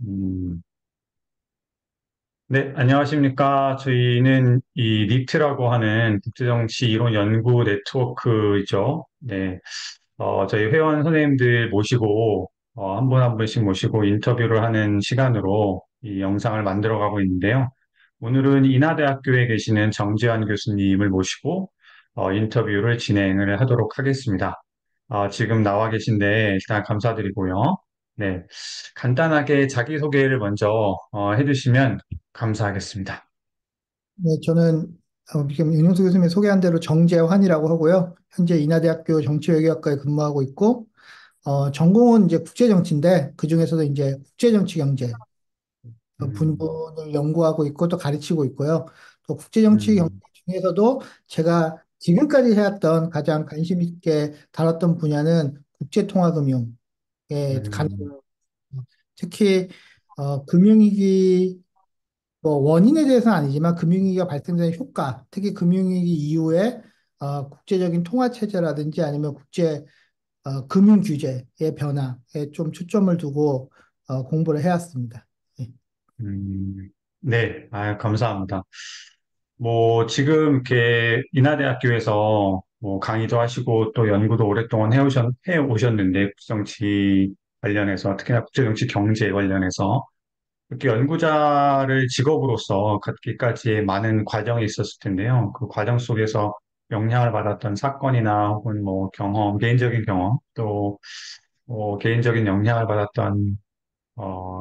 음, 네, 안녕하십니까. 저희는 이 니트라고 하는 국제정치 이론 연구 네트워크이죠. 네, 저희 회원 선생님들 모시고, 한 분 한 분씩 모시고 인터뷰를 하는 시간으로 이 영상을 만들어 가고 있는데요. 오늘은 인하대학교에 계시는 정지환 교수님을 모시고, 인터뷰를 진행을 하도록 하겠습니다. 지금 나와 계신데 일단 감사드리고요. 네. 간단하게 자기소개를 먼저 해주시면 감사하겠습니다. 네, 저는 지금 윤용수 교수님이 소개한 대로 정재환이라고 하고요. 현재 인하대학교 정치외교학과에 근무하고 있고, 전공은 이제 국제정치인데, 그중에서도 이제 국제정치경제 음, 분본을 연구하고 있고 또 가르치고 있고요. 또 국제정치경제 음, 중에서도 제가 지금까지 해왔던 가장 관심 있게 다뤘던 분야는 국제통화금융에 관한, 음, 특히 금융위기 원인에 대해서는 아니지만 금융위기가 발생된 효과, 특히 금융위기 이후에 국제적인 통화 체제라든지 아니면 국제 금융 규제의 변화에 좀 초점을 두고 공부를 해왔습니다. 예. 네, 감사합니다. 뭐, 지금 이렇게 인하대학교에서 뭐 강의도 하시고 또 연구도 오랫동안 해오셨는데, 국정치 관련해서, 특히나 국제정치 경제 관련해서, 이렇게 연구자를 직업으로서 갖기까지의 많은 과정이 있었을 텐데요. 그 과정 속에서 영향을 받았던 사건이나 혹은 뭐 경험, 개인적인 경험, 또 개인적인 영향을 받았던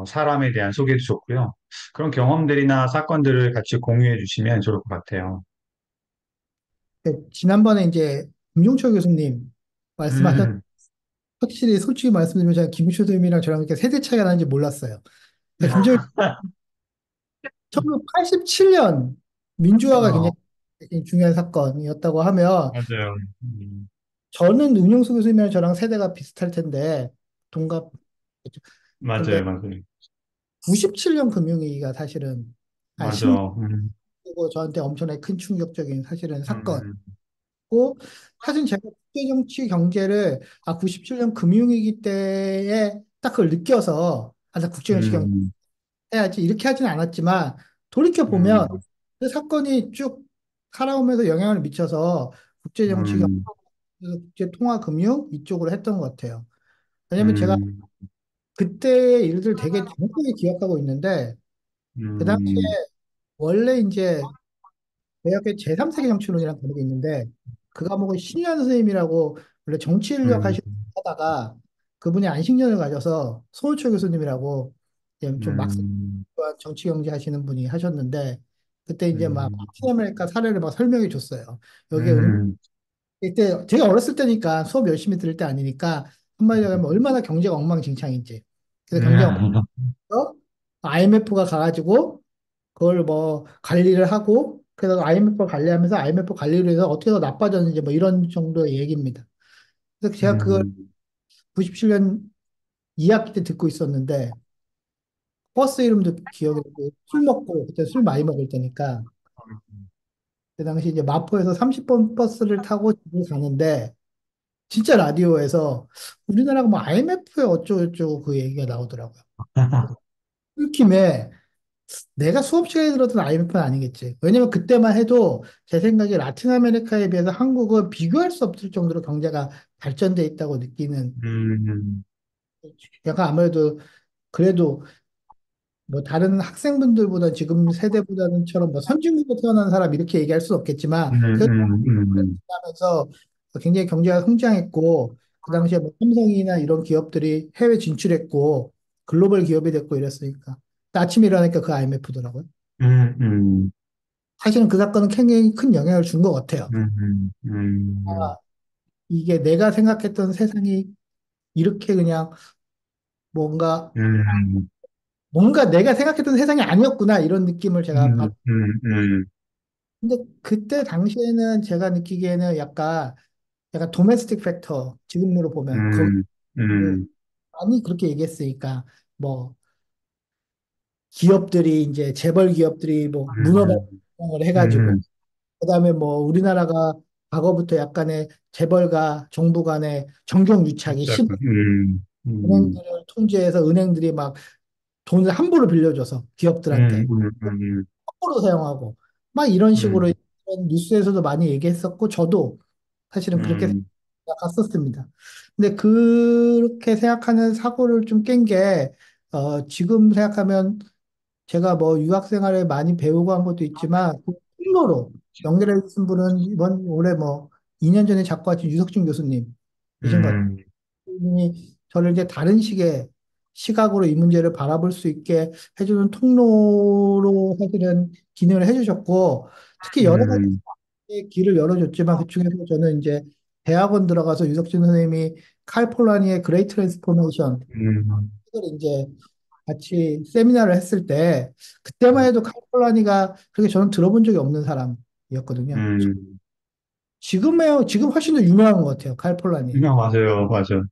사람에 대한 소개도 좋고요. 그런 경험들이나 사건들을 같이 공유해 주시면 좋을 것 같아요. 네, 지난번에 이제 김용철 교수님 말씀하셨, 음, 확실히 솔직히 말씀드리면 제가 김용철 교수님이랑 저랑 이렇게 세대 차이가 나는지 몰랐어요. 그러니까 김정일 1987년 민주화가 굉장히 어, 중요한 사건이었다고 하면 맞아요. 저는 윤용수 교수님이랑 저랑 세대가 비슷할 텐데 동갑 근데 맞아요, 맞아요. 97년 금융위기가 사실은 한 맞아. 10년 고 저한테 엄청나게 큰 충격적인 사실은 사건이고 음, 사실 제가 국제정치 경제를 97년 금융위기 때에 딱 그걸 느껴서 나 국제정치 경제 음, 해야지 이렇게 하진 않았지만 돌이켜 보면 음, 그 사건이 쭉 살아오면서 영향을 미쳐서 국제정치 경제, 음, 국제통화금융 이쪽으로 했던 것 같아요. 왜냐면 제가 음, 그때의 일들 되게 정확하게 기억하고 있는데 그 당시에 음, 원래 이제 대학의 제3세계 정치론이라는 과목이 있는데 그 과목은 신유한 선생님이라고 원래 정치 인력 음, 하다가 그분이 안식년을 가져서 소호철 교수님이라고 이제 좀 막상 음, 정치 경제 하시는 분이 하셨는데 그때 이제 막 음, 라틴 아메리카 사례를 막 설명해 줬어요. 여기에 음, 이때 제가 어렸을 때니까 수업 열심히 들을 때 아니니까 한마디로 하면 얼마나 경제가 엉망진창인지. 그래서 경제가 엉망진창해서 IMF가 가가지고 그걸 뭐 관리를 하고 그래서 IMF 관리하면서 IMF 관리를 해서 어떻게 더 나빠졌는지 뭐 이런 정도의 얘기입니다. 그래서 제가 그걸 음, 97년 2학기 때 듣고 있었는데 버스 이름도 기억이 나고 술 먹고 그때 술 많이 먹을 때니까 그 당시 이제 마포에서 30번 버스를 타고 집을 가는데 진짜 라디오에서 우리나라가 뭐 IMF에 어쩌고저쩌고 그 얘기가 나오더라고요. 꿀김에 내가 수업 시간에 들었던 IMF는 아니겠지. 왜냐면 그때만 해도 제 생각에 라틴 아메리카에 비해서 한국은 비교할 수 없을 정도로 경제가 발전돼 있다고 느끼는 음, 약간 아무래도 그래도 뭐 다른 학생분들보다 지금 세대보다는처럼 뭐 선진국에 태어난 사람 이렇게 얘기할 수는 없겠지만 그래도 하면서 굉장히 경제가 성장했고 그 당시에 뭐 삼성이나 이런 기업들이 해외 진출했고 글로벌 기업이 됐고 이랬으니까 아침에 일어나니까 그 IMF더라고요. 음, 음, 사실은 그 사건은 굉장히 큰 영향을 준 것 같아요. 아, 이게 내가 생각했던 세상이 이렇게 그냥 뭔가, 뭔가 내가 생각했던 세상이 아니었구나, 이런 느낌을 제가 받, 근데 그때 당시에는 제가 느끼기에는 약간 도메스틱 팩터, 지금으로 보면, 거기, 음, 음, 많이 그렇게 얘기했으니까, 뭐, 기업들이 이제 재벌 기업들이 뭐 문어발전을 해가지고, 음, 그다음에 뭐 우리나라가 과거부터 약간의 재벌과 정부 간의 정경유착이 진짜, 심 은행들을 통제해서 은행들이 막 돈을 함부로 빌려줘서 기업들한테 함부로 사용하고 막 이런 식으로 음, 이런 뉴스에서도 많이 얘기했었고 저도 사실은 그렇게 음, 생각했었습니다. 근데 그렇게 생각하는 사고를 좀 깬 게 지금 생각하면 제가 뭐 유학 생활에 많이 배우고 한 것도 있지만 그 통로로 연결해 주신 분은 이번 올해 뭐 2년 전에 작고하신 유석준 교수님이신 것 음, 분이 저를 이제 다른 식의 시각으로 이 문제를 바라볼 수 있게 해주는 통로로 사실은 기능을 해주셨고 특히 여러 음, 가지 길을 열어줬지만 그중에서 저는 이제 대학원 들어가서 유석준 선생님이 칼 폴라니의 그레이트 트랜스포메이션 음, 을 이제 같이 세미나를 했을 때 그때만 해도 칼 폴라니가 그렇게 저는 들어본 적이 없는 사람이었거든요. 음. 지금 훨씬 더 유명한 것 같아요. 칼 폴라니. 맞아요, 맞아요.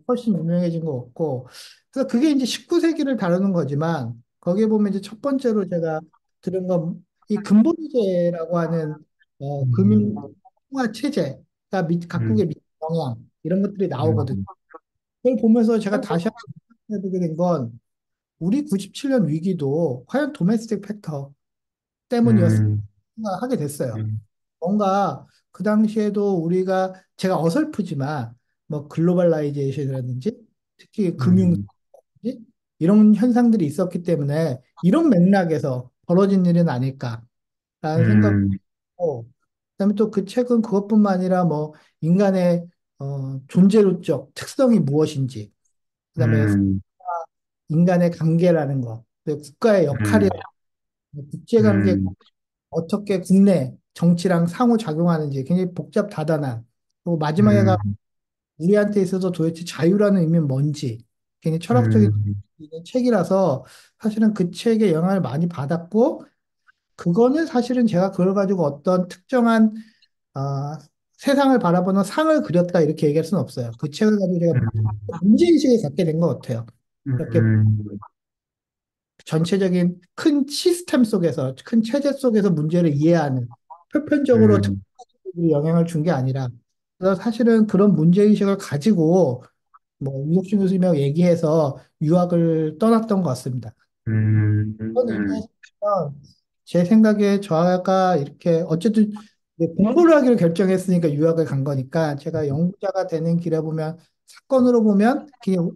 훨씬 유명해진 것 같고. 그래서 그게 이제 19세기를 다루는 거지만, 거기에 보면 이제 첫 번째로 제가 들은 건 이 근본이제라고 하는, 금융 음, 통화 체제가 음, 각국의 영향, 이런 것들이 나오거든요. 음, 그걸 보면서 제가 다시 한번 생각해보게 된 건, 우리 97년 위기도 과연 도메스틱 팩터 때문이었을까 음, 하게 됐어요. 음, 뭔가 그 당시에도 우리가 제가 어설프지만 뭐 글로벌라이제이션이라든지 특히 금융 음, 이런 현상들이 있었기 때문에 이런 맥락에서 벌어진 일은 아닐까라는 음, 생각고 그다음에 또 그 책은 그것뿐만 아니라 뭐 인간의 존재론적 특성이 무엇인지 그다음에 음, 인간의 관계라는 거, 그리고 국가의 역할이 국제관계 음, 어떻게 국내 정치랑 상호작용하는지 굉장히 복잡다단한 그리고 마지막에 가 음, 우리한테 있어서 도대체 자유라는 의미는 뭔지 굉장히 철학적인 음, 책이라서 사실은 그 책에 영향을 많이 받았고 그거는 사실은 제가 그걸 가지고 어떤 특정한 아, 세상을 바라보는 상을 그렸다 이렇게 얘기할 수는 없어요. 그 책을 가지고 제가 문제의식을 갖게 된 것 같아요. 이렇게 음, 전체적인 큰 시스템 속에서, 큰 체제 속에서 문제를 이해하는 표편적으로 음, 특정적으로 영향을 준 게 아니라, 그래서 사실은 그런 문제의식을 가지고, 뭐, 유석준 교수님하고 얘기해서 유학을 떠났던 것 같습니다. 음, 그런 의미에서 보면 제 생각에 저가 이렇게, 어쨌든 이제 공부를 하기로 결정했으니까 유학을 간 거니까, 제가 연구자가 되는 길에 보면, 사건으로 보면, 그냥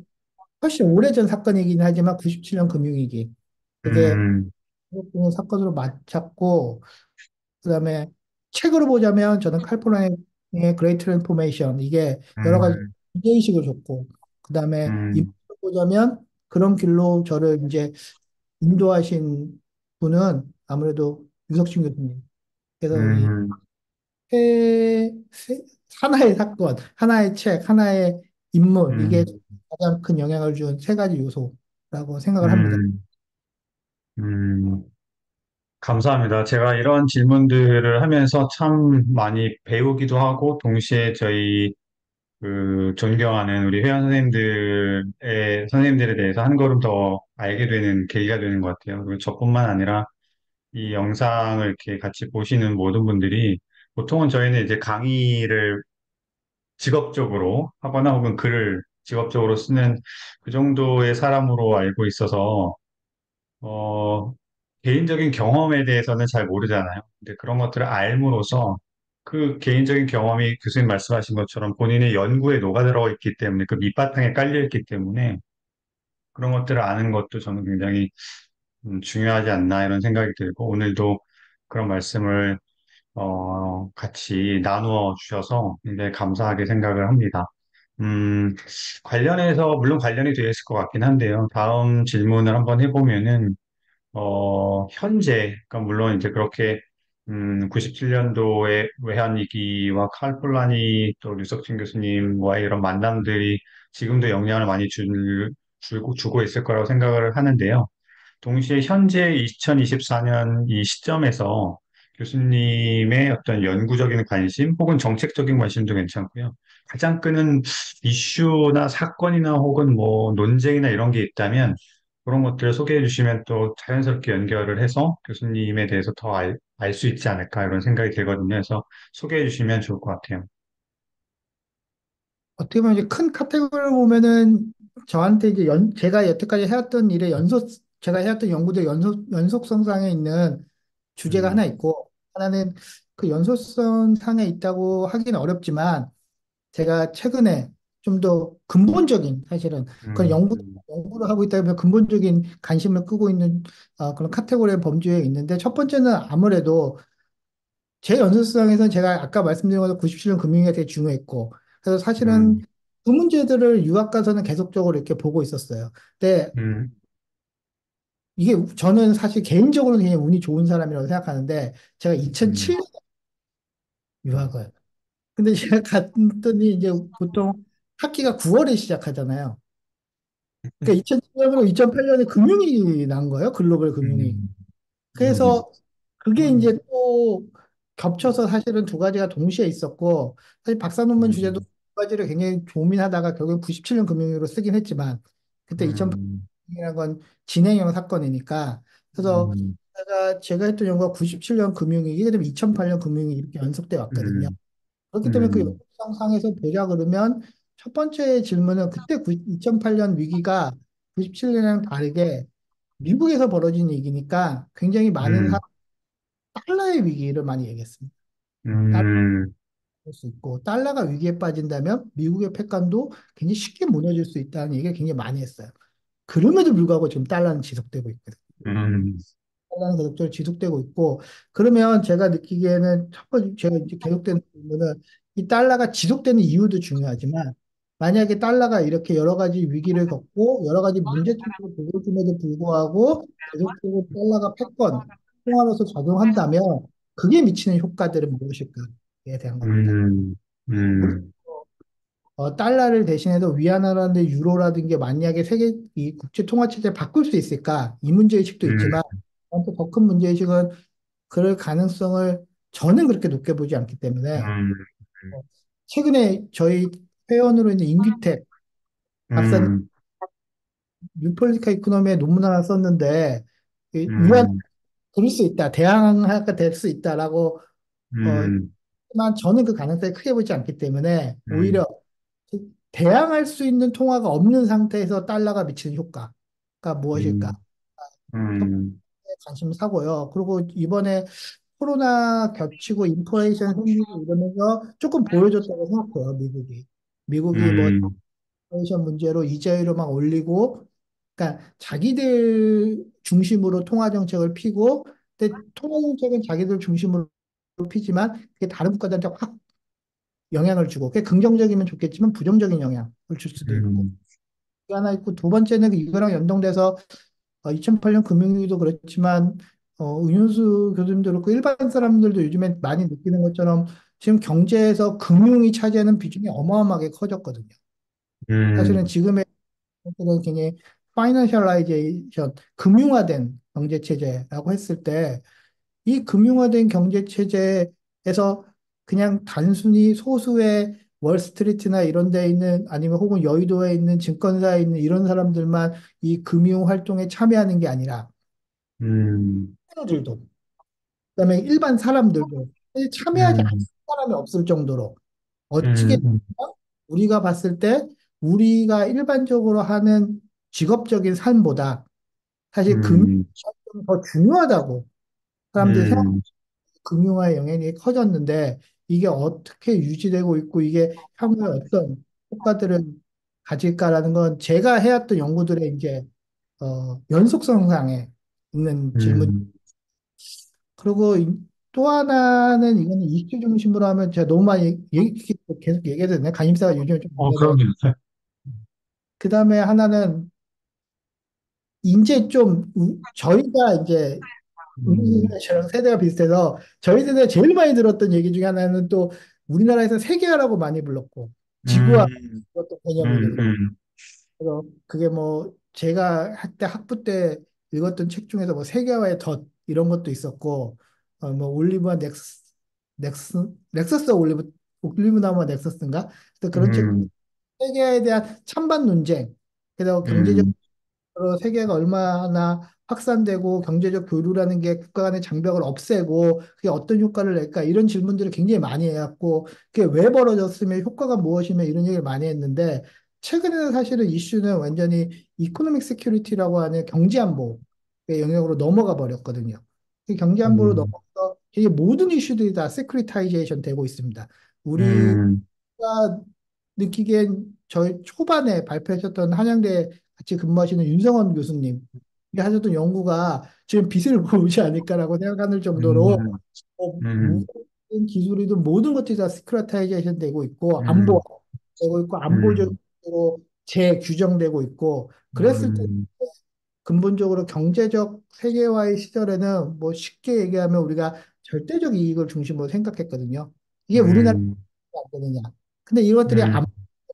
훨씬 오래전 사건이긴 하지만 97년 금융위기. 그게 음, 그런 사건으로 맞잡고 그다음에 책으로 보자면 저는 칼포라의 그레이트 트랜스포메이션 이게 여러 가지 음, 기대의식을 줬고 그다음에 음, 인물을 보자면 그런 길로 저를 이제 인도하신 분은 아무래도 유석신 교수님. 그래서 이 음, 하나의 사건, 하나의 책, 하나의 인물 이게 음, 가장 큰 영향을 준 세 가지 요소라고 생각을 합니다. 음, 음. 감사합니다. 제가 이런 질문들을 하면서 참 많이 배우기도 하고, 동시에 저희 존경하는 우리 회원 선생님들에 대해서 한 걸음 더 알게 되는 계기가 되는 것 같아요. 그리고 저뿐만 아니라 이 영상을 이렇게 같이 보시는 모든 분들이 보통은 저희는 이제 강의를 직업적으로 하거나 혹은 글을 직업적으로 쓰는 그 정도의 사람으로 알고 있어서 어, 개인적인 경험에 대해서는 잘 모르잖아요. 근데 그런 것들을 알므로써 그 개인적인 경험이 교수님 말씀하신 것처럼 본인의 연구에 녹아들어 있기 때문에 그 밑바탕에 깔려 있기 때문에 그런 것들을 아는 것도 저는 굉장히 중요하지 않나 이런 생각이 들고 오늘도 그런 말씀을 같이 나누어 주셔서 굉장히 감사하게 생각을 합니다. 음, 물론 관련이 되어 있을 것 같긴 한데요. 다음 질문을 한번 해보면은, 현재, 그러니까 물론 이제 그렇게, 97년도에 외환위기와 칼폴라니 또 류석진 교수님과의 이런 만남들이 지금도 영향을 많이 주고 있을 거라고 생각을 하는데요. 동시에 현재 2024년 이 시점에서 교수님의 어떤 연구적인 관심 혹은 정책적인 관심도 괜찮고요. 가장 끄는 이슈나 사건이나 혹은 뭐 논쟁이나 이런 게 있다면 그런 것들을 소개해 주시면 또 자연스럽게 연결을 해서 교수님에 대해서 더 알 수 있지 않을까 이런 생각이 들거든요. 그래서 소개해 주시면 좋을 것 같아요. 어떻게 보면 이제 큰 카테고리를 보면은 저한테 이제 제가 여태까지 해왔던 일의 제가 해왔던 연구들 연속성상에 있는 주제가 하나 음, 있고, 하나는 그 연속성 상에 있다고 하기는 어렵지만, 제가 최근에 좀 더 근본적인, 사실은 그런 음, 음, 연구를 하고 있다 보면 근본적인 관심을 끄고 있는 그런 카테고리의 범주에 있는데, 첫 번째는 아무래도 제 연습생에서는 제가 아까 말씀드린 것처럼 97년 금융위기가 되게 중요했고, 그래서 사실은 음, 그 문제들을 유학 가서는 계속적으로 이렇게 보고 있었어요. 근데 음, 이게 저는 사실 개인적으로는 그냥 운이 좋은 사람이라고 생각하는데, 제가 음, 2007년 유학을. 근데 제가 갔더니 이제 보통 학기가 9월에 시작하잖아요. 그러니까 2007년으로 2008년에 금융이 난 거예요. 글로벌 금융이. 음, 그래서 그게 이제 또 겹쳐서 사실은 두 가지가 동시에 있었고, 사실 박사 논문 주제도 두 가지를 굉장히 고민하다가 결국 97년 금융위기로 쓰긴 했지만, 그때 2008년이라는 건 진행형 사건이니까. 그래서 제가 했던 연구가 97년 금융위기, 그다음에 2008년 금융위기 이렇게 연속돼 왔거든요. 그렇기 때문에 그 연속성상에서 보자 그러면 첫 번째 질문은 그때 2008년 위기가 97년이랑 다르게 미국에서 벌어진 얘기니까 굉장히 많은 달러의 위기를 많이 얘기했습니다. 달러를 볼 수 있고 달러가 위기에 빠진다면 미국의 패권도 굉장히 쉽게 무너질 수 있다는 얘기를 굉장히 많이 했어요. 그럼에도 불구하고 지금 달러는 지속되고 있거든요. 달러는 계속적으로 지속되고 있고 그러면 제가 느끼기에는 첫 번째 제가 이제 계속되는 부분은 이 달러가 지속되는 이유도 중요하지만 만약에 달러가 이렇게 여러 가지 위기를 겪고 여러 가지 문제점을 보여줌에도 불구하고 계속적으로 달러가 패권 통화로서 작용한다면 그게 미치는 효과들은 무엇일까에 대한 겁니다. 달러를 대신해서 위안화라든지 유로라든지 만약에 세계 이 국제 통화 체제를 바꿀 수 있을까? 이 문제의식도 있지만 또 더 큰 문제의식은 그럴 가능성을 저는 그렇게 높게 보지 않기 때문에 어, 최근에 저희 회원으로 있는 임규택 박사님 뉴폴리티카 이코노미에 논문 하나 썼는데 이 위안 그럴 수 있다, 대항하가 될 수 있다라고 하지만 저는 그 가능성이 크게 보지 않기 때문에 오히려 대항할 수 있는 통화가 없는 상태에서 달러가 미치는 효과가 무엇일까? 첫 번째 관심 사고요. 그리고 이번에 코로나 겹치고 인플레이션 생기고 이러면서 조금 보여줬다고 생각해요, 미국이. 미국이 뭐 인플레이션 문제로 이자율을 막 올리고, 그러니까 자기들 중심으로 통화 정책을 피고, 근데 통화 정책은 자기들 중심으로 피지만 그게 다른 국가들한테 확 영향을 주고, 그게 긍정적이면 좋겠지만 부정적인 영향을 줄 수도 있고. 그게 하나 있고, 두 번째는 이거랑 연동돼서 2008년 금융위기도 그렇지만 은윤수 교수님도 그렇고 일반 사람들도 요즘에 많이 느끼는 것처럼 지금 경제에서 금융이 차지하는 비중이 어마어마하게 커졌거든요. 사실은 지금의 것들은 굉장히 파이낸셜라이제이션, 금융화된 경제 체제라고 했을 때 이 금융화된 경제 체제에서 그냥 단순히 소수의 월스트리트나 이런 데 있는 아니면 혹은 여의도에 있는 증권사에 있는 이런 사람들만 이 금융 활동에 참여하는 게 아니라 들도 그다음에 일반 사람들도 사실 참여하지 않는 사람이 없을 정도로 어찌게 보면 우리가 봤을 때 우리가 일반적으로 하는 직업적인 삶보다 사실 금융이 더 중요하다고 사람들이 금융화의 영향이 커졌는데 이게 어떻게 유지되고 있고 이게 향후에 어떤 효과들을 가질까라는 건 제가 해왔던 연구들의 이제 연속성상에 있는 질문. 그리고 또 하나는 이거는 이슈 중심으로 하면 제가 너무 많이 계속 얘기해도 되네. 관심사가 요즘에 좀 있는데 그 다음에 하나는 이제 좀 저희가 이제 저랑 세대가 비슷해서 저희 세대가 제일 많이 들었던 얘기 중에 하나는 또 우리나라에서 세계화라고 많이 불렀고 지구화 그것도 개념이거든요. 그래서 그게 뭐 제가 학때 학부 때 읽었던 책 중에서 뭐 세계화의 덫 이런 것도 있었고 뭐 올리브와 넥서스 올리브 나무와 넥서스인가? 그래서 그런 책 세계화에 대한 찬반 논쟁 그래서 경제적으로 세계가 얼마나 확산되고 경제적 교류라는 게 국가 간의 장벽을 없애고 그게 어떤 효과를 낼까 이런 질문들을 굉장히 많이 해왔고 그게 왜 벌어졌으며 효과가 무엇이며 이런 얘기를 많이 했는데 최근에는 사실은 이슈는 완전히 이코노믹 세큐리티라고 하는 경제 안보의 영역으로 넘어가 버렸거든요. 그 경제 안보로 음, 넘어가서 이게 모든 이슈들이 다 세큐리타이제이션 되고 있습니다. 우리가 음, 느끼기엔 저희 초반에 발표하셨던 한양대 같이 근무하시는 윤성원 교수님 하셨던 연구가 지금 빛을 보지 않을까라고 생각하는 정도로 음, 음, 모든 기술이든 모든 것들이 다 스크라타이제이션 되고 있고 안보 음, 되고 있고 음, 안보적으로 재규정되고 있고 그랬을 때 음, 근본적으로 경제적 세계화의 시절에는 뭐 쉽게 얘기하면 우리가 절대적 이익을 중심으로 생각했거든요. 이게 우리나라 음, 안 되느냐. 근데 이것들이 안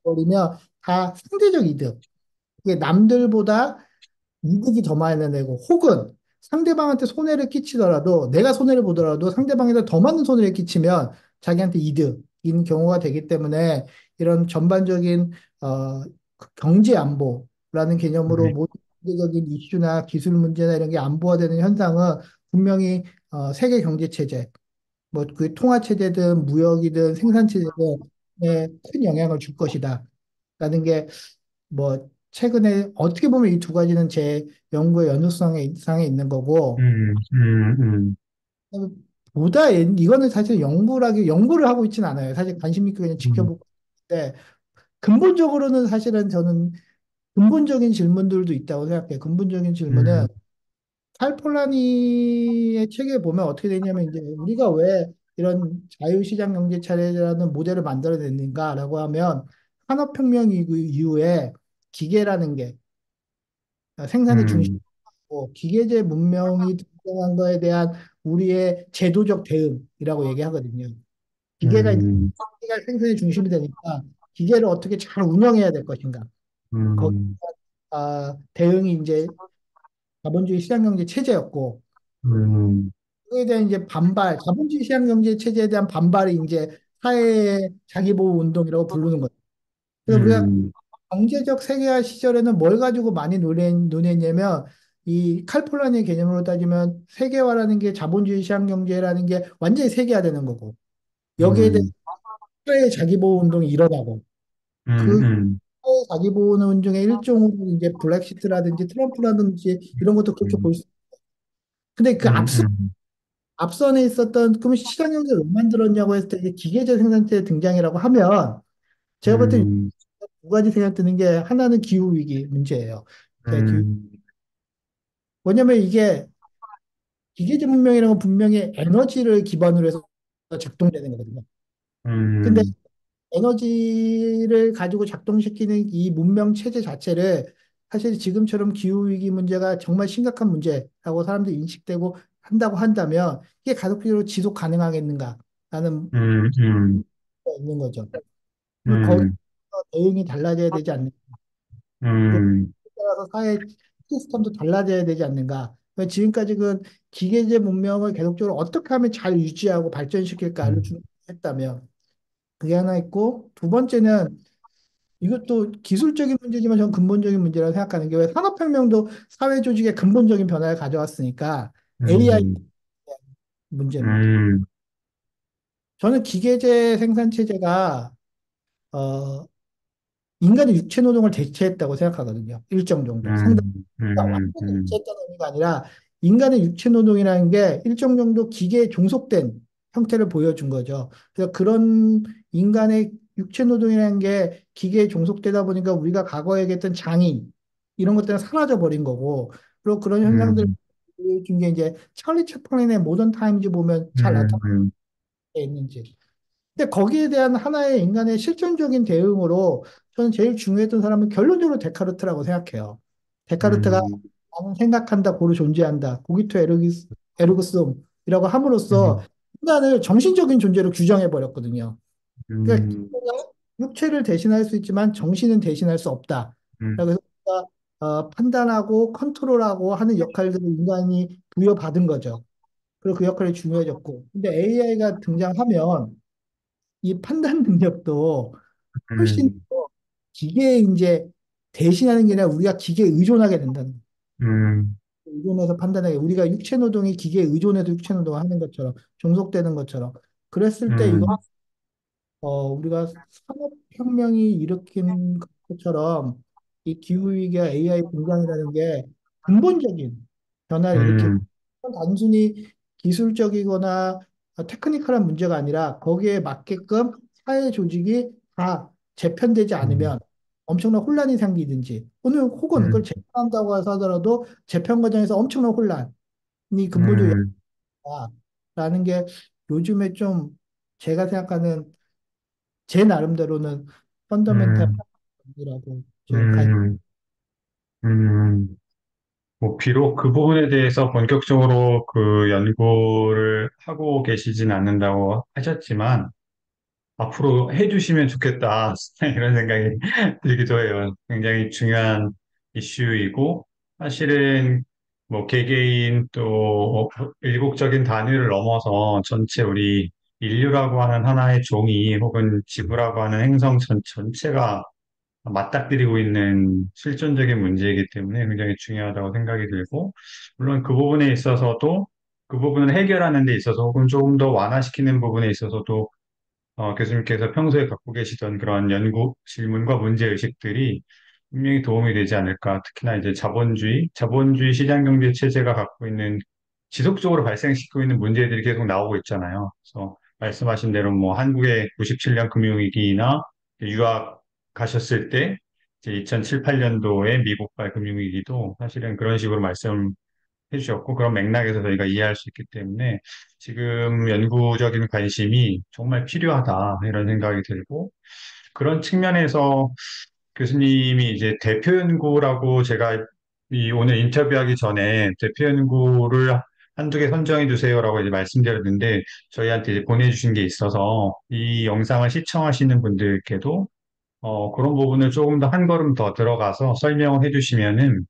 버리면 다 상대적 이득. 이게 남들보다 이득이 더 많이 내고 혹은 상대방한테 손해를 끼치더라도 내가 손해를 보더라도 상대방한테 더 많은 손해를 끼치면 자기한테 이득인 경우가 되기 때문에 이런 전반적인 그 경제 안보라는 개념으로 모든 세계적인 이슈나 기술 문제나 이런 게 안보화되는 현상은 분명히 세계 경제 체제 뭐 그 통화 체제든 무역이든 생산 체제든 큰 영향을 줄 것이다. 라는 게 뭐 최근에 어떻게 보면 이 두 가지는 제 연구의 연속성에 이상에 있는 거고 이거는 사실 연구를 하고 있지는 않아요. 사실 관심 있게 그냥 지켜보고 있는데 근본적으로는 사실은 저는 근본적인 질문들도 있다고 생각해요. 근본적인 질문은 칼폴라니의 책에 보면 어떻게 되냐면 이제 우리가 왜 이런 자유시장 경제 차례라는 모델을 만들어냈는가라고 하면 산업혁명 이후에 기계라는 게 생산의 중심이고 기계제 문명이 등장한 거에 대한 우리의 제도적 대응이라고 얘기하거든요. 기계가 이제 기계가 생산의 중심이 되니까 기계를 어떻게 잘 운영해야 될 것인가. 거, 대응이 이제 자본주의 시장경제 체제였고 그에 대한 이제 자본주의 시장경제 체제에 대한 반발이 이제 사회의 자기보호 운동이라고 부르는 거죠. 그래서 우리가 경제적 세계화 시절에는 뭘 가지고 많이 논했냐면 이 칼폴라니의 개념으로 따지면 세계화라는 게 자본주의 시장 경제라는 게 완전히 세계화되는 거고 여기에 대해 사회 자기보호 운동이 일어나고 그 사회 자기보호 운동의 일종으로 이제 브렉시트라든지 트럼프라든지 이런 것도 그렇게 볼 수. 근데 그 앞선에 있었던 그럼 시장 경제를 왜 만들었냐고 했을 때 이제 기계적 생산체 등장이라고 하면 제가 볼 때 두 가지 생각 드는 게 하나는 기후 위기 문제예요. 뭐냐면 이게 기계적 문명이라는 건 분명히 에너지를 기반으로 해서 작동되는 거거든요. 근데 에너지를 가지고 작동시키는 이 문명 체제 자체를 사실 지금처럼 기후위기 문제가 정말 심각한 문제라고 사람들이 인식되고 한다고 한다면 이게 가속적으로 지속 가능하겠는가라는 가 있는 거죠. 그럼 거기서 대응이 달라져야 되지 않는가. 또 따라서 사회 시스템도 달라져야 되지 않는가. 지금까지 그 기계제 문명을 계속적으로 어떻게 하면 잘 유지하고 발전시킬까를 했다면 그게 하나 있고 두 번째는 이것도 기술적인 문제지만 저는 근본적인 문제라고 생각하는 게 왜 산업혁명도 사회 조직의 근본적인 변화를 가져왔으니까 AI 문제입니다. 저는 기계제 생산 체제가 어, 인간의 육체 노동을 대체했다고 생각하거든요. 일정 정도. 그러니까 완전히 대체했다는 의미가 아니라 인간의 육체 노동이라는 게 일정 정도 기계에 종속된 형태를 보여준 거죠. 그래서 그런 인간의 육체 노동이라는 게 기계에 종속되다 보니까 우리가 과거에 얘기했던 장인 이런 것들은 사라져 버린 거고 그리고 그런 현상들을 보여준 게 이제 찰리 채플린의 모던 타임즈 보면 잘 나타나 있는지. 근데 거기에 대한 하나의 인간의 실존적인 대응으로 저는 제일 중요했던 사람은 결론적으로 데카르트라고 생각해요. 데카르트가 나는 생각한다, 고로 존재한다, 고기투 에르그숨이라고 함으로써 인간을 정신적인 존재로 규정해 버렸거든요. 그러니까 기계가 육체를 대신할 수 있지만 정신은 대신할 수 없다. 그래서 우리가 판단하고 컨트롤하고 하는 역할들을 인간이 부여받은 거죠. 그리고 그 역할이 중요해졌고. 근데 AI가 등장하면 이 판단 능력도 훨씬 더 기계에 이제 대신하는 게 아니라 우리가 기계에 의존하게 된다는 거예요. 의존해서 판단하게 우리가 육체 노동이 기계에 의존해서 육체 노동을 하는 것처럼 종속되는 것처럼 그랬을 때 이거 음, 우리가 산업혁명이 일으킨 것처럼 이 기후위기와 AI 등장이라는 게 근본적인 변화를 일으키고 음, 단순히 기술적이거나 테크니컬한 문제가 아니라 거기에 맞게끔 사회 조직이 다 재편되지 음, 않으면 엄청난 혼란이 생기든지 오늘 혹은 그걸 음, 재편한다고 해서 하더라도 재편 과정에서 엄청난 혼란이 근본적으로 음, 라는 게 요즘에 좀 제가 생각하는 제 나름대로는 음, 펀더멘탈이라고 좀 음, 음. 뭐, 비록 그 부분에 대해서 본격적으로 그 연구를 하고 계시진 않는다고 하셨지만, 앞으로 해주시면 좋겠다. 이런 생각이 들기도 해요. 굉장히 중요한 이슈이고, 사실은 뭐 개개인 또 일국적인 단위를 넘어서 전체 우리 인류라고 하는 하나의 종이 혹은 지구라고 하는 행성 전체가 맞닥뜨리고 있는 실존적인 문제이기 때문에 굉장히 중요하다고 생각이 들고, 물론 그 부분에 있어서도 그 부분을 해결하는 데 있어서 혹은 조금 더 완화시키는 부분에 있어서도 교수님께서 평소에 갖고 계시던 그런 연구 질문과 문제 의식들이 분명히 도움이 되지 않을까. 특히나 이제 자본주의 시장 경제 체제가 갖고 있는 지속적으로 발생시키고 있는 문제들이 계속 나오고 있잖아요. 그래서 말씀하신 대로 뭐 한국의 97년 금융위기나 유학 가셨을 때 이제 2007, 8년도에 미국발 금융위기도 사실은 그런 식으로 해주셨고 그런 맥락에서 저희가 이해할 수 있기 때문에 지금 연구적인 관심이 정말 필요하다 이런 생각이 들고 그런 측면에서 교수님이 이제 대표 연구라고 제가 이 오늘 인터뷰하기 전에 대표 연구를 한두 개 선정해 주세요라고 이제 말씀드렸는데 저희한테 이제 보내주신 게 있어서 이 영상을 시청하시는 분들께도 그런 부분을 조금 더 한 걸음 더 들어가서 설명을 해주시면은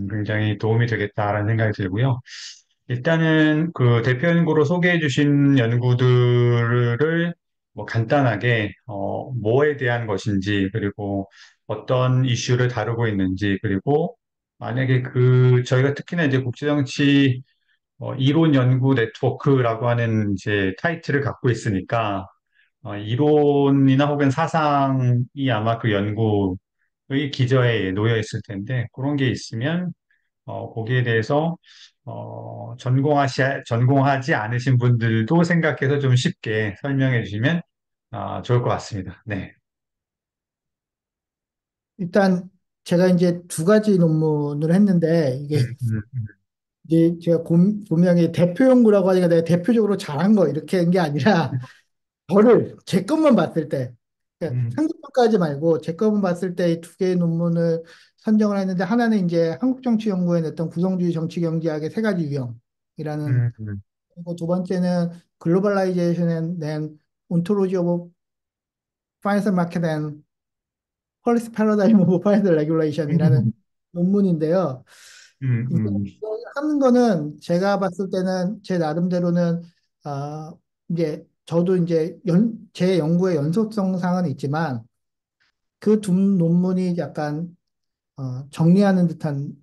굉장히 도움이 되겠다라는 생각이 들고요. 일단은 그 대표 연구로 소개해 주신 연구들을 뭐 간단하게 뭐에 대한 것인지 그리고 어떤 이슈를 다루고 있는지 그리고 만약에 그 저희가 특히나 이제 국제정치 이론 연구 네트워크라고 하는 이제 타이틀을 갖고 있으니까 이론이나 혹은 사상이 아마 그 연구의 기저에 놓여 있을 텐데 그런 게 있으면 거기에 대해서 전공하지 않으신 분들도 생각해서 좀 쉽게 설명해 주시면 좋을 것 같습니다. 네. 일단 제가 이제 두 가지 논문을 했는데 이게 음, 음, 이제 제가 분명히 대표 연구라고 하니까 내가 대표적으로 잘한 거 이렇게 한 게 아니라 저를 제 것만 봤을 때 그러니까 음, 상대평가하지 말고 제 것만 봤을 때 이 두 개의 논문을 선정을 했는데 하나는 이제 한국정치연구원에 냈던 구성주의 정치경제학의 세 가지 유형이라는 음, 음, 그리고 두 번째는 글로벌라이제이션에 낸 온토로지 오브 파이낸셜 마켓 앤 펄리시 패러다임 오브 파이낸셜 레귤레이션이라는 논문인데요. 음, 이거 음, 하는 거는 제가 봤을 때는 제 나름대로는 아 이제 저도 이제 제 연구의 연속성상은 있지만 그 두 논문이 약간 정리하는 듯한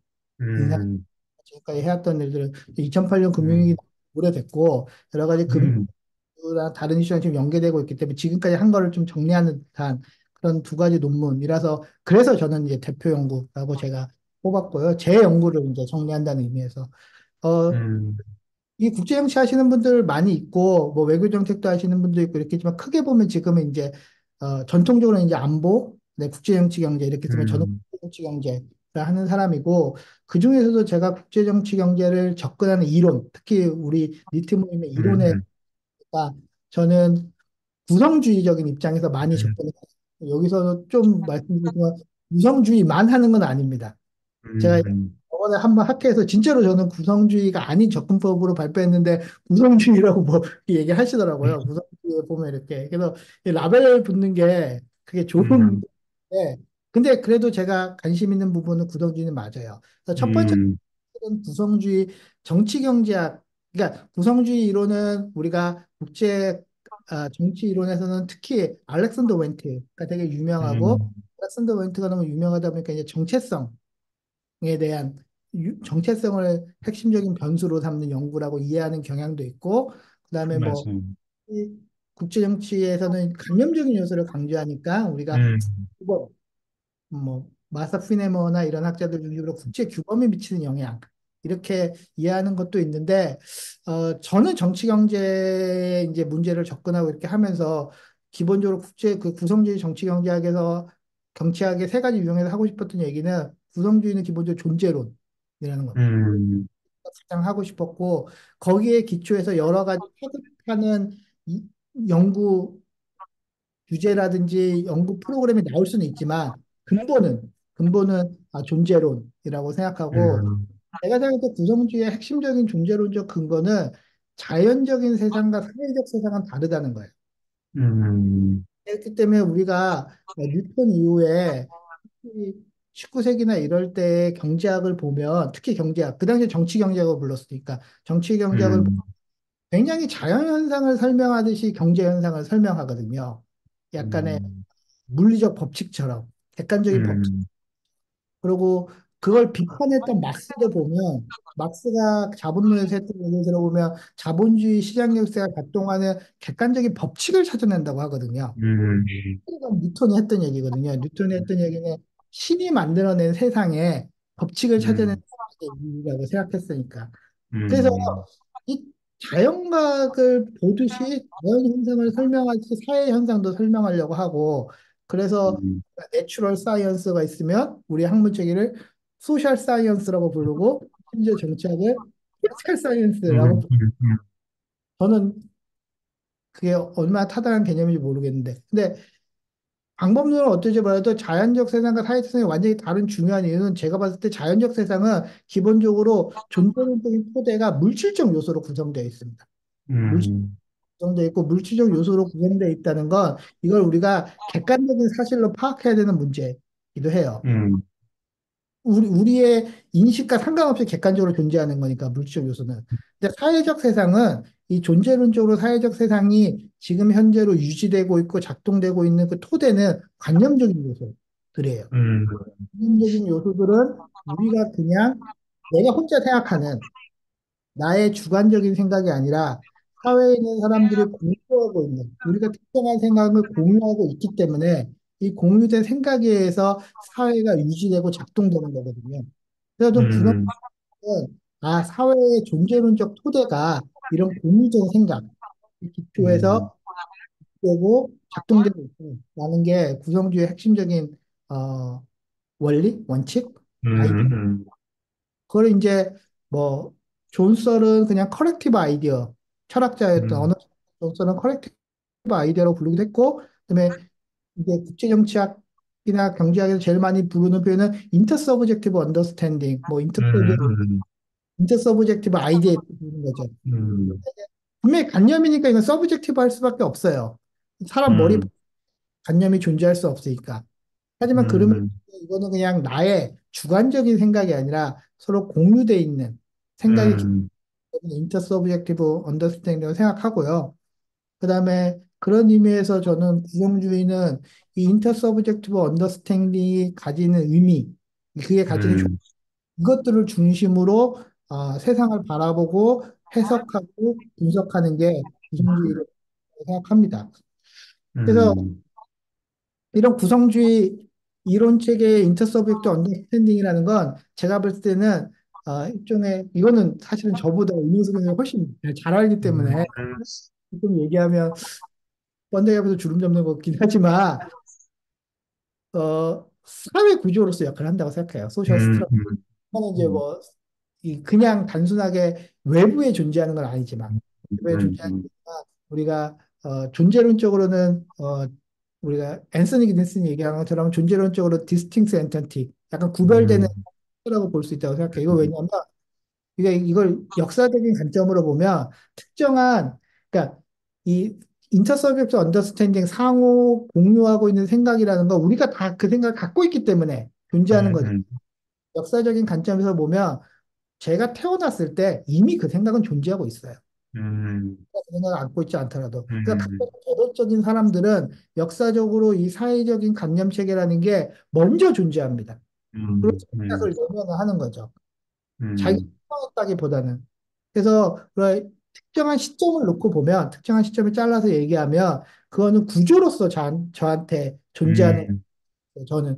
인상. 음, 지금까지 해왔던 일들은 2008년 금융위기 음, 오래됐고 여러 가지 음, 금융이나 다른 이슈랑 지금 연계되고 있기 때문에 지금까지 한 거를 좀 정리하는 듯한 그런 두 가지 논문이라서 그래서 저는 이제 대표 연구라고 제가 뽑았고요. 제 연구를 이제 정리한다는 의미에서 어, 음, 이 국제정치 하시는 분들 많이 있고 뭐 외교정책도 하시는 분도 있고 이렇겠지만 크게 보면 지금은 이제 전통적으로 이제 안보, 네, 국제정치 경제 이렇게 쓰면 저는 음, 국제정치 경제를 하는 사람이고 그 중에서도 제가 국제정치 경제를 접근하는 이론, 특히 우리 니트 모임의 이론에 음, 저는 구성주의적인 입장에서 많이 음, 접근해요. 여기서 좀 말씀드리지만 구성주의만 하는 건 아닙니다. 제가 음, 저번에 한번 학회에서 진짜로 저는 구성주의가 아닌 접근법으로 발표했는데 구성주의라고 뭐 얘기하시더라고요. 구성주의에 보면 이렇게 그래서 이 라벨 붙는 게 그게 좋은데 근데 그래도 제가 관심 있는 부분은 구성주의는 맞아요. 그래서 첫 번째는 음, 구성주의 정치경제학 그러니까 구성주의 이론은 우리가 국제 정치 이론에서는 특히 알렉산더 웬트가 되게 유명하고 음, 알렉산더 웬트가 너무 유명하다 보니까 이제 정체성 에 대한 정체성을 핵심적인 변수로 삼는 연구라고 이해하는 경향도 있고, 그다음에 뭐 맞아요. 이 국제 정치에서는 감염적인 요소를 강조하니까 우리가 음, 뭐 마사 피네머나 이런 학자들 중심으로 국제 규범에 미치는 영향 이렇게 이해하는 것도 있는데 저는 정치 경제 이제 문제를 접근하고 이렇게 하면서 기본적으로 국제 그 구성주의 정치 경제학에서 정치학의 세 가지 유형에서 하고 싶었던 얘기는 구성주의는 기본적으로 존재론이라는 겁니다. 음, 가장 하고 싶었고 거기에 기초해서 여러 가지 파급하는 연구 주제라든지 연구 프로그램이 나올 수는 있지만 근본은 존재론이라고 생각하고 음, 내가 생각할 때 구성주의의 핵심적인 존재론적 근거는 자연적인 세상과 사회적 세상은 다르다는 거예요. 음, 그렇기 때문에 우리가 뉴턴 이후에 19세기나 이럴 때 경제학을 보면 특히 경제학 그 당시에 정치 경제학을 불렀으니까 정치 경제학을 음, 굉장히 자연현상을 설명하듯이 경제현상을 설명하거든요. 약간의 음, 물리적 법칙처럼 객관적인 법칙. 음, 그리고 그걸 비판했던 막스도 보면 막스가 자본론에서 했던 얘기를 들어보면 자본주의 시장 경제가 작동하는 객관적인 법칙을 찾아낸다고 하거든요. 음, 이건 뉴턴이 했던 얘기거든요. 뉴턴이 했던 얘기는 신이 만들어낸 세상에 법칙을 찾아낸 음, 이유라고 생각했으니까. 그래서 음, 이 자연과학을 보듯이 자연 현상을 설명하듯이 사회 현상도 설명하려고 하고 그래서 음, 내추럴 사이언스가 있으면 우리 학문 체계를 소셜 사이언스라고 부르고 심지어 정치학을 폴리티컬 사이언스라고 저는 그게 얼마나 타당한 개념인지 모르겠는데 근데 방법론은 어떨지 몰라도 자연적 세상과 사회적 세상이 완전히 다른 중요한 이유는 제가 봤을 때 자연적 세상은 기본적으로 존재론적인 토대가 물질적 요소로 구성되어 있습니다. 음, 구성되어 있고 물질적 요소로 구성되어 있다는 건 이걸 우리가 객관적인 사실로 파악해야 되는 문제이기도 해요. 음, 우리의 인식과 상관없이 객관적으로 존재하는 거니까 물질적 요소는. 근데 사회적 세상은 이 존재론적으로 사회적 세상이 지금 현재로 유지되고 있고 작동되고 있는 그 토대는 관념적인 요소들이에요. 음, 관념적인 요소들은 우리가 그냥 내가 혼자 생각하는 나의 주관적인 생각이 아니라 사회에 있는 사람들이 공유하고 있는 우리가 특정한 생각을 공유하고 있기 때문에 이 공유된 생각에 의해서 사회가 유지되고 작동되는 거거든요. 그래서 좀 음, 구성은 사회의 존재론적 토대가 이런 공유된 생각 음, 기초에서 되고 작동되고 있다는 게 구성주의 핵심적인 원리, 원칙, 아이디어. 음, 그걸 이제 뭐 존설은 그냥 커렉티브 아이디어 철학자였던 음, 언어 존설은 커렉티브 아이디어로 부르기도 했고 그다음에 이제 국제정치학이나 경제학에서 제일 많이 부르는 표현은 인터서브젝티브 언더스탠딩 뭐 인터서브젝티브 아이디어에 부르는 거죠. 음, 분명히 관념이니까 이건 서브젝티브 할 수밖에 없어요. 사람 머리 음, 관념이 존재할 수 없으니까. 하지만 그러면 음, 이거는 그냥 나의 주관적인 생각이 아니라 서로 공유돼 있는 생각이 음, 인터서브젝티브 언더스탠딩이라고 생각하고요. 그다음에 그런 의미에서 저는 구성주의는 이 인터서브젝티브 언더스탠딩이 가지는 의미, 그게 가지는 음, 이것들을 중심으로 세상을 바라보고 해석하고 분석하는 게 구성주의라고 생각합니다. 그래서 음, 이런 구성주의 이론 체계의 인터서브젝트 언더스탠딩이라는 건 제가 볼 때는 일종의 이거는 사실은 저보다 이민수 교수가 훨씬 잘 알기 때문에 좀 얘기하면 번데기 앞에서 주름 잡는 것 같긴 하지만 사회 구조로서 역할을 한다고 생각해요. 소셜 음, 스트럭처. 이거는 이제 뭐 그냥 단순하게 외부에 존재하는 건 아니지만 외부에 존재하는 건 우리가 존재론적으로는 우리가 앤서니 기든슨이 얘기하는 것처럼 존재론적으로 디스팅스 엔티티 약간 구별되는 라고 볼 수 있다고 생각해요. 이거 왜냐하면 이걸 역사적인 관점으로 보면 특정한 그러니까 이 인터서브젝트 언더스탠딩 상호 공유하고 있는 생각이라는 거 우리가 다 그 생각을 갖고 있기 때문에 존재하는 거죠. 역사적인 관점에서 보면 제가 태어났을 때 이미 그 생각은 존재하고 있어요. 그 생각을 안고 있지 않더라도. 그러니까 개별적인 사람들은 역사적으로 이 사회적인 관념 체계라는 게 먼저 존재합니다. 그리고 생각을 내면을 하는 거죠. 자기가 음, 특정했다기보다는. 그래서 특정한 시점을 놓고 보면, 특정한 시점을 잘라서 얘기하면, 그거는 구조로서 저한테 존재하는 음, 거예요. 저는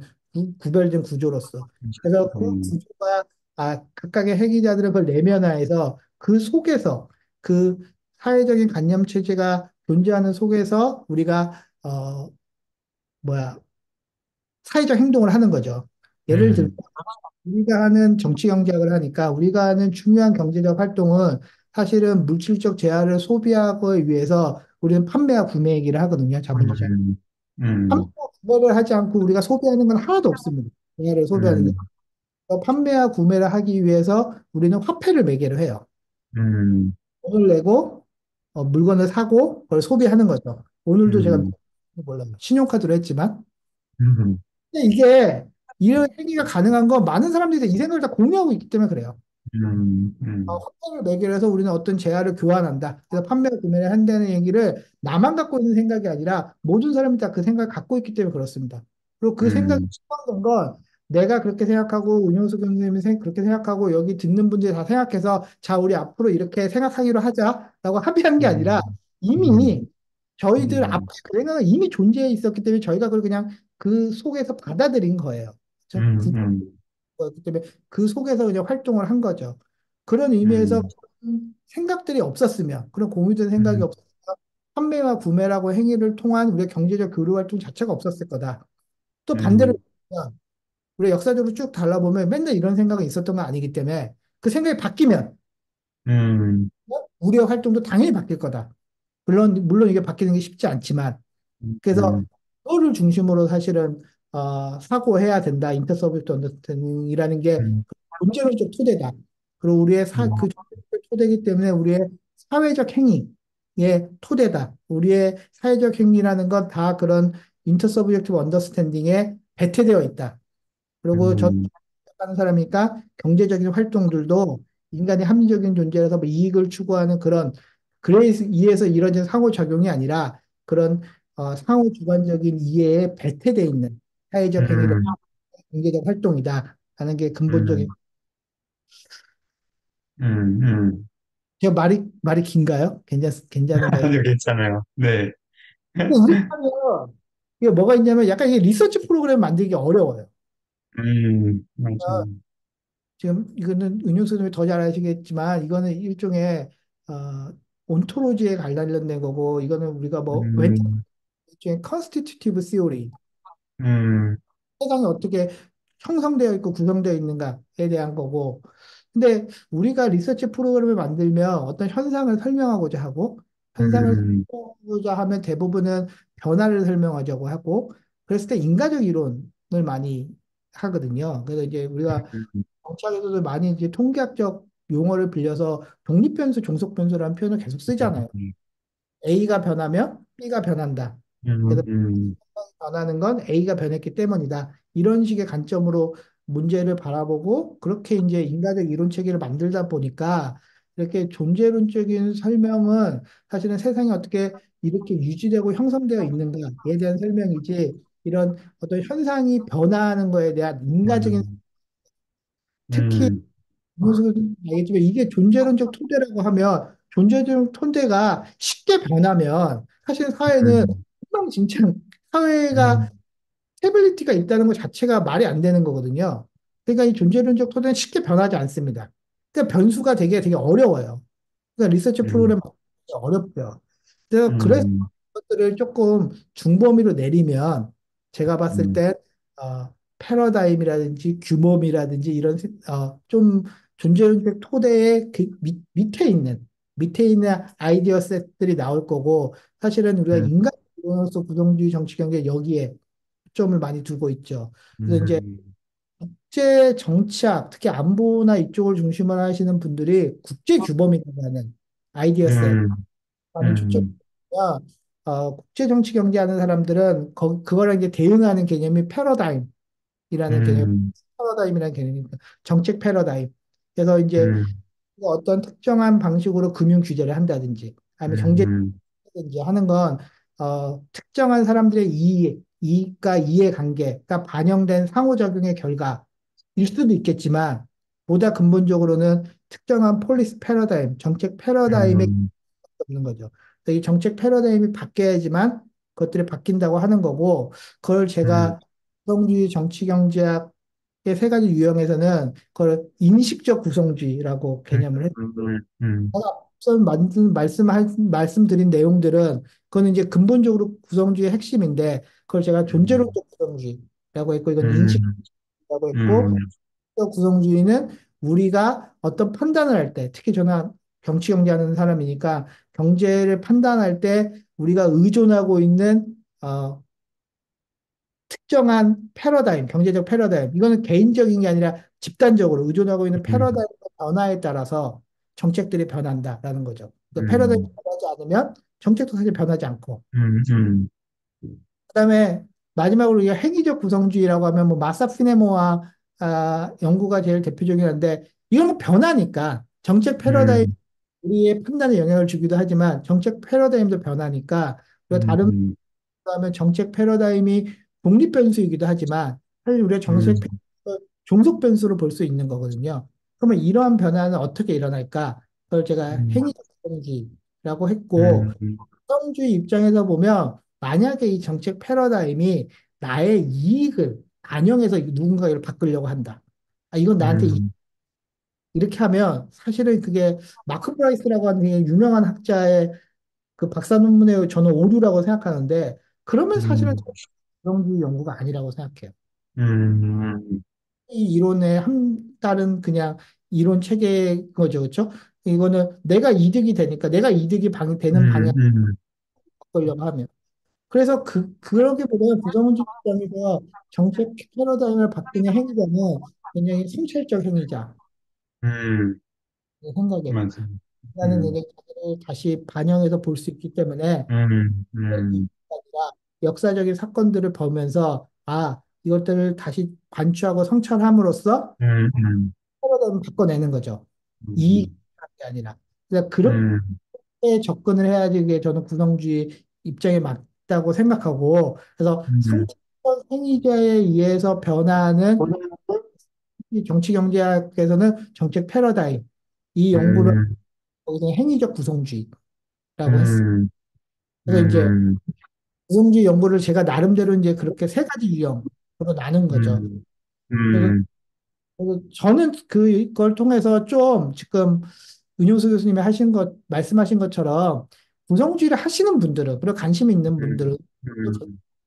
구별된 구조로서. 그래서 그 음, 구조가, 각각의 회계자들은 그걸 내면화해서 그 속에서, 그 사회적인 관념 체제가 존재하는 속에서 우리가, 뭐야, 사회적 행동을 하는 거죠. 예를 들면, 음, 우리가 하는 정치 경제학을 하니까 우리가 하는 중요한 경제적 활동은 사실은 물질적 재화를 소비하기 위해서 우리는 판매와 구매 얘기를 하거든요. 자본주의. 음, 음, 판매와 구매를 하지 않고 우리가 소비하는 건 하나도 없습니다. 재화를 소비하는 게. 음, 그래서 판매와 구매를 하기 위해서 우리는 화폐를 매개로 해요. 음, 돈을 내고 물건을 사고 그걸 소비하는 거죠. 오늘도 제가 음, 몰라요. 신용카드로 했지만. 음, 근데 이게 이런 행위가 가능한 건 많은 사람들이 이 생각을 다 공유하고 있기 때문에 그래요. 화폐를 매개로 해서 우리는 어떤 재화를 교환한다. 그래서 판매와 구매를 한다는 얘기를 나만 갖고 있는 생각이 아니라 모든 사람이 다 그 생각을 갖고 있기 때문에 그렇습니다. 그리고 그 생각이 음, 시작된 건 내가 그렇게 생각하고 윤영수 교수님이 그렇게 생각하고 여기 듣는 분들이 다 생각해서 자, 우리 앞으로 이렇게 생각하기로 하자라고 합의한 게 아니라 음, 이미 저희들 앞에 음, 그 생각은 이미 존재해 있었기 때문에 저희가 그걸 그냥 그 속에서 받아들인 거예요. 그렇죠? 거였기 때문에 그 속에서 그냥 활동을 한 거죠. 그런 의미에서 그런 생각들이 없었으면, 그런 공유된 생각이 없었으면, 판매와 구매라고 행위를 통한 우리의 경제적 교류 활동 자체가 없었을 거다. 또 반대로 보면, 우리 역사적으로 쭉 달라보면 맨날 이런 생각이 있었던 건 아니기 때문에 그 생각이 바뀌면 우리의 활동도 당연히 바뀔 거다. 물론 이게 바뀌는 게 쉽지 않지만, 그래서 그거를 중심으로 사실은 사고해야 된다. 인터서비스 언더스탠딩이라는 게 존재론적 토대다. 그리고 그 존재론적 토대이기 때문에 우리의 사회적 행위의 토대다. 우리의 사회적 행위라는 건 다 그런 인터서브젝티브 언더스탠딩에 배태되어 있다. 그리고 저 하는 사람이니까 경제적인 활동들도 인간이 합리적인 존재라서 뭐 이익을 추구하는 그런 그래서 이에서 이뤄진 상호작용이 아니라 그런 상호 주관적인 이해에 배태돼 있는 사회적 행위를 경제적 활동이다 하는 게 근본적인. 제가 말이 긴가요? 괜찮은가요? 아주 괜찮아요. 네. 근데 이렇게 하면 이게 뭐가 있냐면 약간 이게 리서치 프로그램 만들기 어려워요. 맞아요. 지금 이거는 은용 선생님이 더 잘 아시겠지만 이거는 일종의 어, 온토로지에 관련된 거고 이거는 우리가 뭐 음, 일종의 컨스티튜티브 시오리 음, 세상이 어떻게 형성되어 있고 구성되어 있는가에 대한 거고 근데 우리가 리서치 프로그램을 만들면 어떤 현상을 설명하고자 하고 현상을 음, 설명하고자 하면 대부분은 변화를 설명하자고 하고 그랬을 때 인과적 이론을 많이 하거든요. 그래서 이제 우리가 정치학에서도 많이 이제 통계학적 용어를 빌려서 독립변수, 종속변수라는 표현을 계속 쓰잖아요. A가 변하면 B가 변한다. 그래서 변하는 건 A가 변했기 때문이다. 이런 식의 관점으로 문제를 바라보고 그렇게 이제 인과적 이론 체계를 만들다 보니까 이렇게 존재론적인 설명은 사실은 세상이 어떻게 이렇게 유지되고 형성되어 있는가에 대한 설명이지 이런 어떤 현상이 변화하는 거에 대한 인과적인 특히 음, 무슨 알겠지만 이게 존재론적 토대라고 하면 존재론적 토대가 쉽게 변하면 사실 사회는 음, 엉망진창 사회가 음, 스테빌리티가 있다는 것 자체가 말이 안 되는 거거든요. 그러니까 이 존재론적 토대는 쉽게 변하지 않습니다. 그러니까 변수가 되게 어려워요. 그러니까 리서치 음, 프로그램 어렵죠. 그래서 음, 것들을 조금 중범위로 내리면 제가 봤을 음, 때 패러다임이라든지 규모미라든지 이런 좀 존재론적 토대의 그 밑에 있는 아이디어 셋들이 나올 거고 사실은 우리가 음, 인간으로서 구성주의 정치 경제 여기에 초점을 많이 두고 있죠. 그래서 이제 국제 정치학 특히 안보나 이쪽을 중심으로 하시는 분들이 국제 규범이라고 하는 아이디어 셋 음, 많이 음, 초점이야. 국제 정치 경제하는 사람들은 그거랑 이제 대응하는 개념이 음, 패러다임이라는 개념입니다. 정책 패러다임. 그래서 이제 음, 어떤 특정한 방식으로 금융 규제를 한다든지 아니면 경제 음, 이제 하는 건 특정한 사람들의 이익과 이해관계가 반영된 상호작용의 결과일 수도 있겠지만 보다 근본적으로는 특정한 폴리스 패러다임, 정책 패러다임에 음, 없는 거죠. 그래서 이 정책 패러다임이 바뀌어야지만 그것들이 바뀐다고 하는 거고, 그걸 음, 제가 구성주의 정치 경제학의 세 가지 유형에서는 그걸 인식적 구성주의라고 음, 개념을 했고, 음, 제가 앞서 말씀드린 내용들은 그거는 이제 근본적으로 구성주의의 핵심인데, 그걸 제가 음, 존재론적 구성주의라고 했고, 이건 음, 인식이라고 했고, 음, 구성주의는 우리가 어떤 판단을 할 때, 특히 저는 정치 경제하는 사람이니까 경제를 판단할 때 우리가 의존하고 있는 특정한 패러다임, 경제적 패러다임, 이거는 개인적인 게 아니라 집단적으로 의존하고 있는 음, 패러다임 변화에 따라서 정책들이 변한다라는 거죠. 그 패러다임이 음, 변하지 않으면 정책도 사실 변하지 않고. 음, 그다음에 마지막으로 우리가 행위적 구성주의라고 하면 뭐 마사피네모와 연구가 제일 대표적인 한데 이런 거 변하니까 정책 패러다임 음, 우리의 판단에 영향을 주기도 하지만 정책 패러다임도 변하니까 우리가 다른 음, 하면 정책 패러다임이 독립 변수이기도 하지만 사실 우리가 정책 종속 변수로 볼 수 있는 거거든요. 그러면 이러한 변화는 어떻게 일어날까? 그걸 제가 음, 행위적 구성주의라고 했고 음, 구성주의 입장에서 보면 만약에 이 정책 패러다임이 나의 이익을 반영해서 누군가 이걸 바꾸려고 한다. 이건 나한테 이렇게 하면 사실은 그게 마크 프라이스라고 하는 게 유명한 학자의 그 박사 논문의 저는 오류라고 생각하는데 그러면 사실은 음, 구성주의 연구가 아니라고 생각해요. 음, 이 이론의 한 다른 그냥 이론 체계인 거죠, 그렇죠? 이거는 내가 이득이 되니까 내가 이득이 되는 방향을 음, 바꾸려고 하면 그래서 그러기보다는 구성원주 입장에서 정책 패러다임을 바꾸는 행위자는 굉장히 성찰적 행위자 음, 생각에 맞습니다. 나는 음, 이게 자기를 다시 반영해서 볼 수 있기 때문에 음, 이 음, 아니라 역사적인 사건들을 보면서 이것들을 다시 관추하고 성찰함으로써 패러다임을 바꿔내는 거죠. 이 음, 게 아니라 그러니까 그렇게 음, 접근을 해야지 이게 저는 구성주의 입장에 맞다고 생각하고 그래서 음, 성찰적 행위자에 의해서 변화하는 이 정치 경제학에서는 정책 패러다임 이 연구를 음, 거기서 행위적 구성주의라고 했어요. 음, 그래서 이제 음, 구성주의 연구를 제가 나름대로 이제 그렇게 세 가지 유형으로 나눈 거죠. 음, 그래서, 음, 그래서 저는 그걸 통해서 좀 지금 윤용수 교수님이 말씀하신 것처럼 구성주의를 하시는 분들은, 그리고 관심 있는 분들은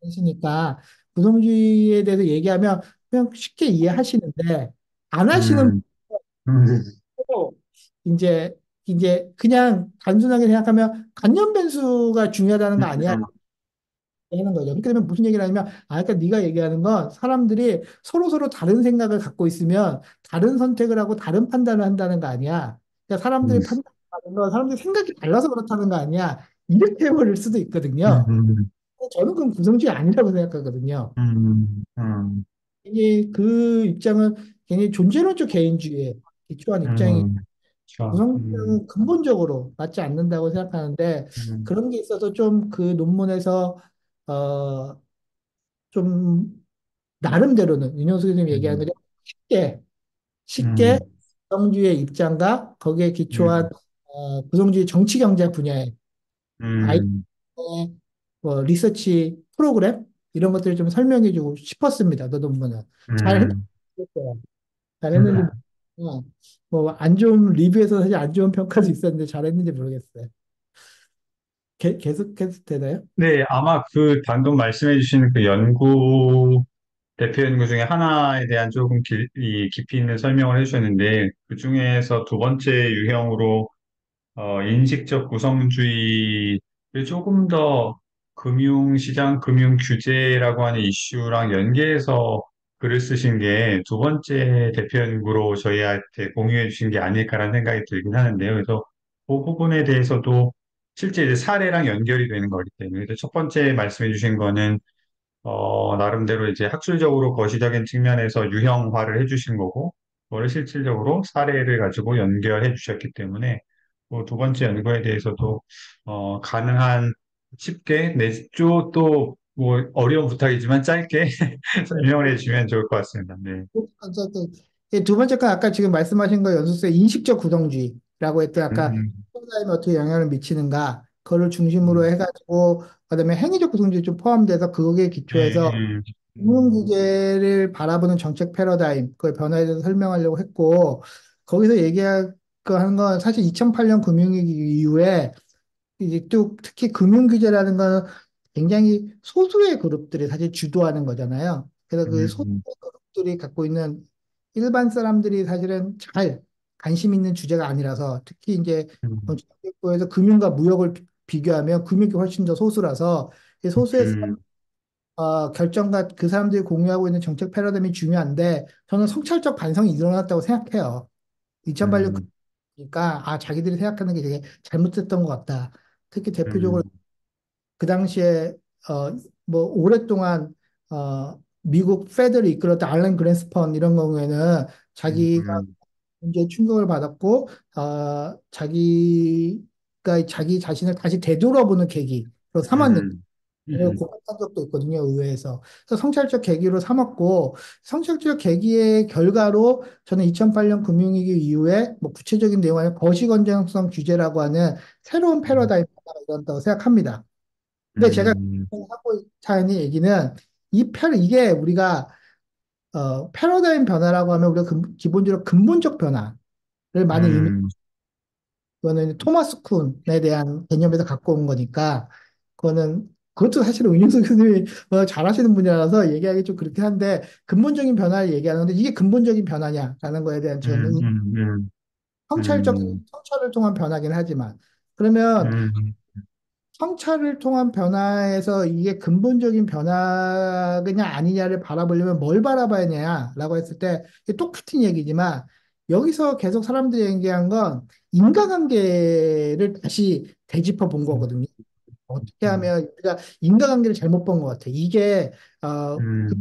계시니까 구성주의에 대해서 얘기하면 그냥 쉽게 이해하시는데 안 하시는 음, 음, 분도 이제 그냥 단순하게 생각하면 관념 변수가 중요하다는 거 아니야? 하는 거죠. 그렇게 되면 무슨 얘기를 하냐면, 그러니까 네가 얘기하는 건 사람들이 서로 다른 생각을 갖고 있으면 다른 선택을 하고 다른 판단을 한다는 거 아니야. 그러니까 사람들이 판단하는 건 사람들이 생각이 달라서 그렇다는 거 아니야. 이렇게 해버릴 수도 있거든요. 저는 그건 구성주의 아니라고 생각하거든요. 이게 그 입장은 굉장히 존재론적 개인주의에 기초한 입장이 그렇죠. 구성주의는 근본적으로 맞지 않는다고 생각하는데 음, 그런 게 있어서 좀 그 논문에서 어, 좀 나름대로는 윤영수 교수님 얘기하는 음, 거죠. 쉽게 쉽게 음, 구성주의의 입장과 거기에 기초한 음, 구성주의 정치 경제 분야의 아이의 음, 뭐 리서치 프로그램 이런 것들을 좀 설명해주고 싶었습니다. 그 논문은 잘 음, 했어요. 잘 했는지 모르겠지만 뭐안 좋은 리뷰에서 사실 안 좋은 평가도 있었는데 잘했는지 모르겠어요. 계속해도 되나요? 네, 아마 그 방금 말씀해 주신 그 연구, 대표 연구 중에 하나에 대한 조금 이 깊이 있는 설명을 해주셨는데, 그 중에서 두 번째 유형으로, 인식적 구성주의를 조금 더 금융시장, 금융규제라고 하는 이슈랑 연계해서 글을 쓰신 게 두 번째 대표 연구로 저희한테 공유해 주신 게 아닐까라는 생각이 들긴 하는데요. 그래서 그 부분에 대해서도 실제 이제 사례랑 연결이 되는 거기 때문에. 그래서 첫 번째 말씀해 주신 거는 나름대로 이제 학술적으로 거시적인 측면에서 유형화를 해주신 거고, 그거를 실질적으로 사례를 가지고 연결해 주셨기 때문에, 그두 번째 연구에 대해서도, 가능한 쉽게, 내조 또, 뭐, 어려운 부탁이지만 짧게 설명을 해주시면 좋을 것 같습니다. 네. 두 번째 건 아까 지금 말씀하신 거 연속성 인식적 구성주의라고 했더니 아까 음, 패러다임에 어떻게 영향을 미치는가 그거를 중심으로 음, 해가지고 그다음에 행위적 구성주의 좀 포함돼서 거기에 기초해서 음, 금융 음, 규제를 바라보는 정책 패러다임, 그의 변화에 대해서 설명하려고 했고, 거기서 얘기할 거 하는 건 사실 2008년 금융위기 이후에 이제 또 특히 금융 규제라는 건 굉장히 소수의 그룹들이 사실 주도하는 거잖아요. 그래서 그 소수의 음, 그룹들이 갖고 있는 일반 사람들이 사실은 잘 관심 있는 주제가 아니라서 특히 이제 음, 정책기구에서 금융과 무역을 비교하면 금융이 훨씬 더 소수라서 이 소수의 음, 결정과 그 사람들이 공유하고 있는 정책 패러다임이 중요한데 저는 성찰적 반성이 일어났다고 생각해요. 2008년 음, 그러니까 자기들이 생각하는 게 되게 잘못됐던 것 같다. 특히 대표적으로 음, 그 당시에 뭐 오랫동안 미국 페드를 이끌었던 알렌 그랜스펀 이런 경우에는 자기가 음, 문제에 충격을 받았고 자기가 자기 자신을 다시 되돌아보는 계기로 삼았는데 음, 이걸 음, 고백한 적도 있거든요, 의회에서. 그래서 성찰적 계기로 삼았고, 성찰적 계기의 결과로 저는 2008년 금융위기 이후에 뭐 구체적인 내용은 거시 건전성 규제라고 하는 새로운 패러다임이 일어났다고 생각합니다. 근데 제가 음, 하고 있는 얘기는 이게 우리가 패러다임 변화라고 하면 우리가 기본적으로 근본적 변화를 많이 음, 그거는 토마스 쿤에 대한 개념에서 갖고 온 거니까 그것도 사실은 윤영석 교수님이 잘하시는 분이라서 얘기하기 좀 그렇긴 한데 근본적인 변화를 얘기하는데 이게 근본적인 변화냐라는 거에 대한 저는 음, 성찰을 통한 변화긴 하지만 그러면 음, 성찰을 통한 변화에서 이게 근본적인 변화냐 아니냐를 바라보려면 뭘 바라봐야 되냐라고 했을 때 이게 똑같은 얘기지만 여기서 계속 사람들이 얘기한 건 인과관계를 다시 되짚어 본 거거든요. 어떻게 하면 우리가 인과관계를 잘못 본 것 같아. 이게 그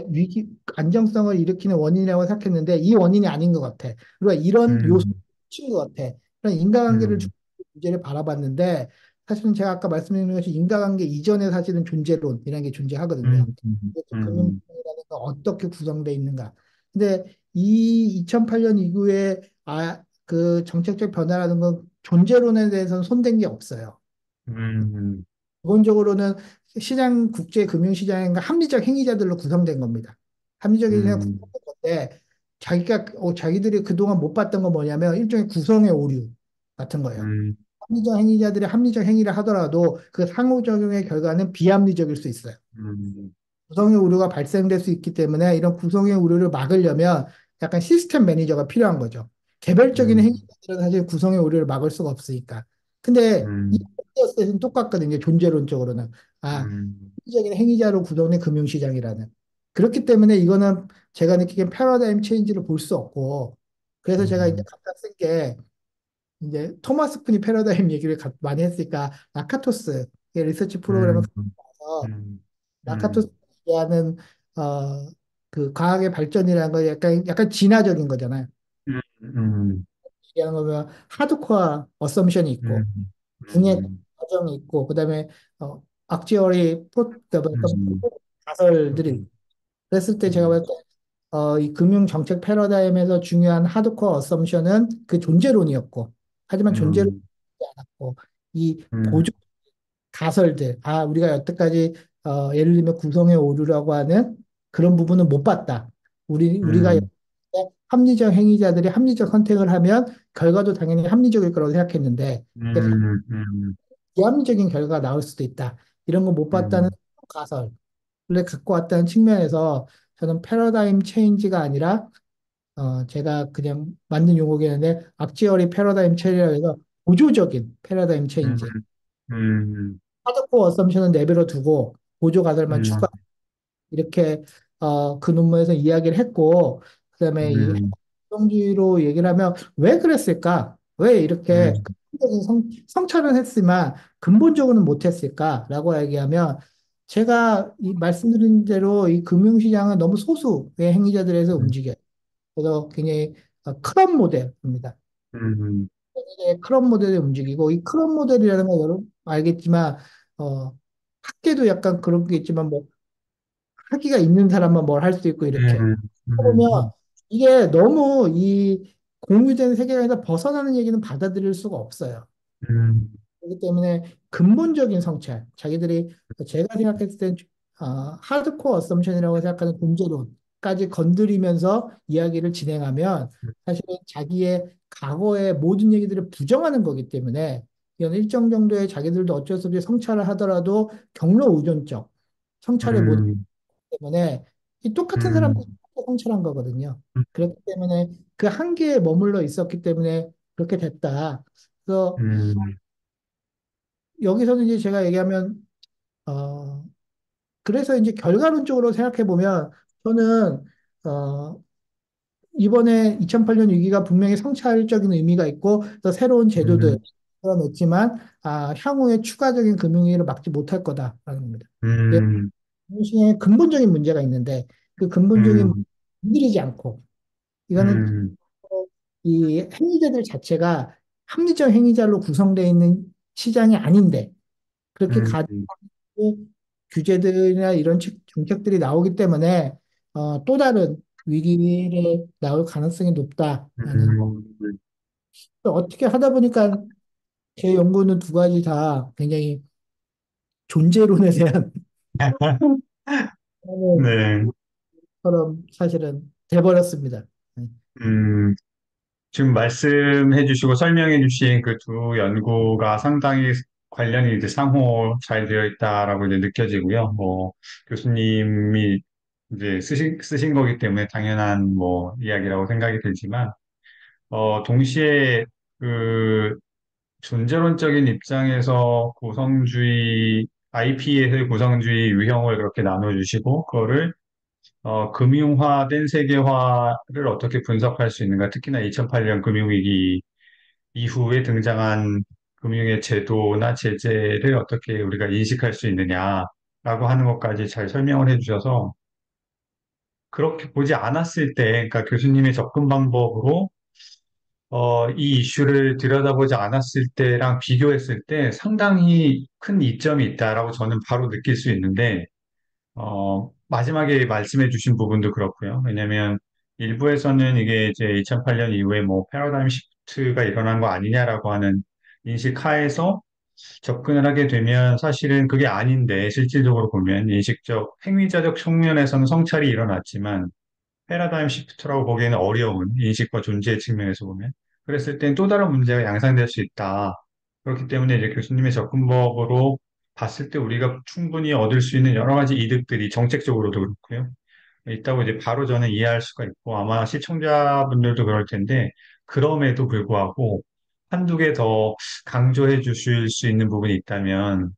위기 안정성을 일으키는 원인이라고 생각했는데 이 원인이 아닌 것 같아. 그리고 이런 요소를 붙인 것 같아. 그런 인과관계를 문제를 바라봤는데 사실은 제가 아까 말씀드린 것이 인과관계 이전에 사실은 존재론이라는 게 존재하거든요. 이것도 금융이라는 건 어떻게 구성되어 있는가. 근데 이 2008년 이후에 그 정책적 변화라는 건 존재론에 대해서는 손댄 게 없어요. 기본적으로는 국제 금융시장인가 합리적 행위자들로 구성된 겁니다. 합리적 행위자 구성된 건데 자기들이 그동안 못 봤던 건 뭐냐면 일종의 구성의 오류 같은 거예요. 합리적 행위자들이 합리적 행위를 하더라도 그 상호작용의 결과는 비합리적일 수 있어요. 구성의 오류가 발생될 수 있기 때문에 이런 구성의 오류를 막으려면 약간 시스템 매니저가 필요한 거죠. 개별적인 행위자들은 사실 구성의 오류를 막을 수가 없으니까. 근데 이 는 똑같거든요. 존재론적으로는. 합리적인 행위자로 구성된 금융시장이라는. 그렇기 때문에 이거는 제가 느끼기엔 패러다임 체인지를 볼 수 없고 그래서 제가 이제 갖다 쓴 게 이제 토마스 쿤이 패러다임 얘기를 많이 했으니까 라카토스 리서치 프로그램을 가서 라카토스 얘기하는 어, 그 과학의 발전이라는 거 약간 진화적인 거잖아요. 얘기하는 거면 하드코어 어썸션이 있고 분해 과정이 있고 그다음에 악지어리 가설들이 그랬을 때 제가 봤을 때 이 금융 정책 패러다임에서 중요한 하드코어 어썸션은 그 존재론이었고 하지만 존재론이 않았고 이 보조 가설들, 우리가 여태까지 예를 들면 구성의 오류라고 하는 그런 부분은 못 봤다. 우리가 합리적 행위자들이 합리적 선택을 하면 결과도 당연히 합리적일 거라고 생각했는데 비합리적인 결과가 나올 수도 있다. 이런 거 못 봤다는 가설을 갖고 왔다는 측면에서 저는 패러다임 체인지가 아니라 제가 그냥 만든 용어겠는데 악지어리 패러다임 체인지라고 해서 보조적인 패러다임 체인지. 하드코어 어썸션은 내버려 두고 보조 가설만 추가 이렇게 그 논문에서 이야기를 했고 그다음에 이 성주의로 얘기를 하면 왜 그랬을까? 왜 이렇게 근본적인 성찰은 했지만 근본적으로는 못했을까라고 얘기하면 제가 이 말씀드린 대로 이 금융시장은 너무 소수의 행위자들에서 움직여요. 그래서 굉장히 크런 모델입니다. 크런 모델이 움직이고 이 크런 모델이라는 거 여러분 알겠지만 어, 학계도 약간 그런 게 있지만 뭐 학위가 있는 사람만 뭘 할 수 있고 이렇게 보면 이게 너무 이 공유된 세계관에서 벗어나는 얘기는 받아들일 수가 없어요. 음, 그렇기 때문에 근본적인 성찰, 자기들이 제가 생각했을 땐 하드코어 어썸션이라고 생각하는 존재론까지 건드리면서 이야기를 진행하면 사실은 자기의 과거의 모든 얘기들을 부정하는 거기 때문에 이건 일정 정도의 자기들도 어쩔 수 없이 성찰을 하더라도 경로 의존적 성찰을 못 하기 음, 때문에 이 똑같은 사람들이 음, 성찰한 거거든요. 그렇기 때문에 그 한계에 머물러 있었기 때문에 그렇게 됐다. 그래서 음, 여기서는 이제 제가 얘기하면 어 그래서 이제 결과론적으로 생각해 보면 저는 어 이번에 2008년 위기가 분명히 성찰적인 의미가 있고 또 새로운 제도들 음, 냈지만 향후에 추가적인 금융위기를 막지 못할 거다라는 겁니다. 예, 음, 금융시장에 근본적인 문제가 있는데 그 근본적인 음, 건드리지 않고 이거는 음, 이 행위자들 자체가 합리적 행위자로 구성되어 있는 시장이 아닌데 그렇게 음, 가지고 규제들이나 이런 정책들이 나오기 때문에 또 다른 위기를 나올 가능성이 높다라는 음. 또 어떻게 하다 보니까 제 연구는 두 가지 다 굉장히 존재론에 대한 네. 처럼 사실은 돼버렸습니다. 네. 음, 지금 말씀해 주시고 설명해 주신 그 두 연구가 상당히 관련이 이제 상호 잘 되어 있다라고 이제 느껴지고요. 뭐, 교수님이 이제 쓰신 거기 때문에 당연한 뭐 이야기라고 생각이 들지만, 동시에 그 존재론적인 입장에서 IP에서의 구성주의 유형을 그렇게 나눠주시고, 그거를 금융화된 세계화를 어떻게 분석할 수 있는가, 특히나 2008년 금융위기 이후에 등장한 금융의 제도나 제재를 어떻게 우리가 인식할 수 있느냐라고 하는 것까지 잘 설명을 해주셔서, 그렇게 보지 않았을 때, 그러니까 교수님의 접근 방법으로 이 이슈를 들여다보지 않았을 때랑 비교했을 때 상당히 큰 이점이 있다라고 저는 바로 느낄 수 있는데, 마지막에 말씀해 주신 부분도 그렇고요. 왜냐면 일부에서는 이게 이제 2008년 이후에 뭐 패러다임 시프트가 일어난 거 아니냐라고 하는 인식 하에서 접근을 하게 되면 사실은 그게 아닌데 실질적으로 보면 인식적, 행위자적 측면에서는 성찰이 일어났지만 패러다임 시프트라고 보기에는 어려운 인식과 존재 측면에서 보면 그랬을 땐 또 다른 문제가 양상될 수 있다. 그렇기 때문에 이제 교수님의 접근법으로 봤을 때 우리가 충분히 얻을 수 있는 여러 가지 이득들이 정책적으로도 그렇고요. 있다고 이제 바로 저는 이해할 수가 있고 아마 시청자분들도 그럴 텐데 그럼에도 불구하고 한두 개 더 강조해 주실 수 있는 부분이 있다면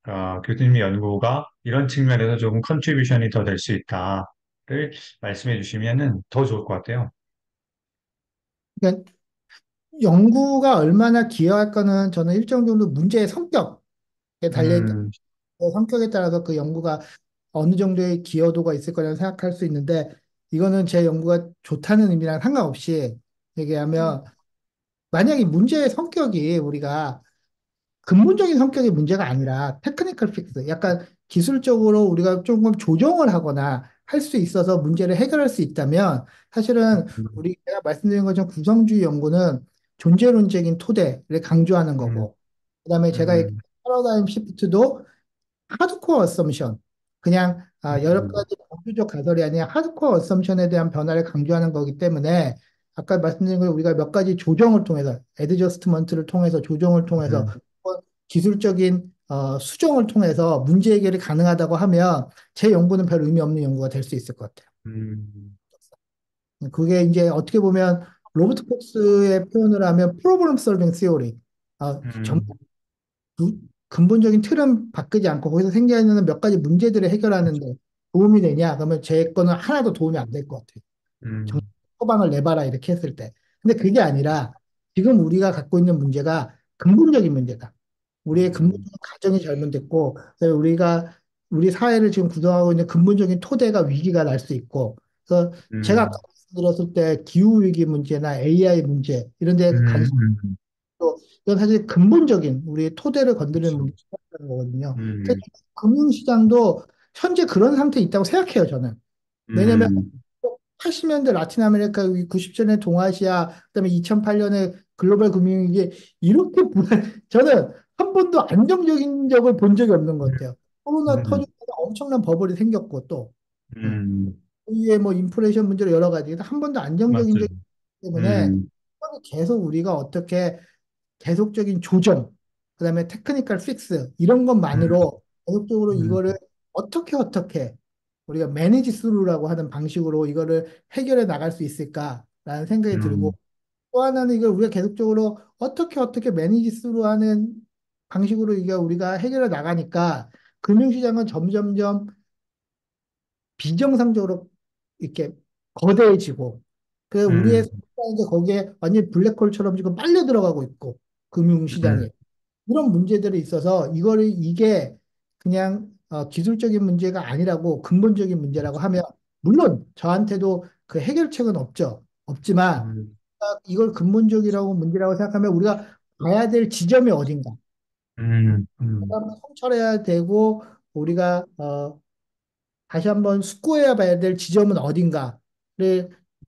교수님의 연구가 이런 측면에서 조금 컨트리뷰션이 더 될 수 있다를 말씀해 주시면은 더 좋을 것 같아요. 그러니까 연구가 얼마나 기여할 거는 저는 일정 정도 문제의 성격에 달려있다. 음, 성격에 따라서 그 연구가 어느 정도의 기여도가 있을 거라고 생각할 수 있는데 이거는 제 연구가 좋다는 의미랑 상관없이 얘기하면 만약에 문제의 성격이 우리가 근본적인 성격의 문제가 아니라 테크니컬 픽스, 약간 기술적으로 우리가 조금 조정을 하거나 할 수 있어서 문제를 해결할 수 있다면 사실은 우리 제가 말씀드린 것처럼 구성주의 연구는 존재론적인 토대를 강조하는 음, 거고 그다음에 제가 음, 패러다임 시프트도 하드코어 어썸션 그냥 여러 음, 가지 범주적 가설이 아니라 하드코어 어썸션에 대한 변화를 강조하는 거기 때문에 아까 말씀드린 걸 우리가 몇 가지 조정을 통해서 애드저스트먼트를 통해서 조정을 통해서 음, 혹은 기술적인 수정을 통해서 문제 해결이 가능하다고 하면 제 연구는 별 의미 없는 연구가 될 수 있을 것 같아요. 음, 그게 이제 어떻게 보면 로버트 폭스의 표현을 하면 프로블럼 솔빙 시오리 음, 구- 근본적인 틀은 바꾸지 않고 거기서 생겨나는 몇 가지 문제들을 해결하는데 도움이 되냐? 그러면 제 거는 하나도 도움이 안 될 것 같아요. 정 음, 처방을 내봐라 이렇게 했을 때. 근데 그게 아니라 지금 우리가 갖고 있는 문제가 근본적인 문제다. 우리의 음, 근본적인 가정이 잘못됐고 그다음에 우리 사회를 지금 구성하고 있는 근본적인 토대가 위기가 날 수 있고 그래서 제가 아까 음, 말씀드렸을 때 기후 위기 문제나 AI 문제 이런 데 관심 또 이건 사실 근본적인 우리의 토대를 건드리는 그렇죠. 문제라는 거거든요. 그래서 음, 금융시장도 현재 그런 상태에 있다고 생각해요, 저는. 왜냐면 음, 80년대 라틴 아메리카, 90년대 동아시아, 그다음에 2008년에 글로벌 금융위기 이렇게 저는 한 번도 안정적인 적을 본 적이 없는 것 같아요. 코로나 음, 터지면서 엄청난 버블이 생겼고 또 예. 음, 이게 뭐 인플레이션 문제로 여러 가지 한 번도 안정적인 적이 맞아요. 없기 때문에 음, 계속 우리가 어떻게 계속적인 조정, 그다음에 테크니컬 픽스 이런 음, 것만으로 계속적으로 음, 이거를 어떻게 우리가 매니지 스루라고 하는 방식으로 이거를 해결해 나갈 수 있을까라는 생각이 들고 음, 또 하나는 이걸 우리가 계속적으로 어떻게 매니지 스루 하는 방식으로 이게 우리가 해결해 나가니까 금융시장은 점점점 비정상적으로 이렇게 거대해지고 그 우리의 음, 사이 거기에 완전 블랙홀처럼 지금 빨려 들어가고 있고 금융시장에 음, 이런 문제들이 있어서 이거를 이게 그냥 기술적인 문제가 아니라고 근본적인 문제라고 하면 물론 저한테도 그 해결책은 없죠. 없지만 음, 이걸 근본적이라고 문제라고 생각하면 우리가 봐야 될 지점이 어딘가. 음, 그다음에 성찰해야 되고 우리가 다시 한번 숙고해야 봐야 될 지점은 어딘가를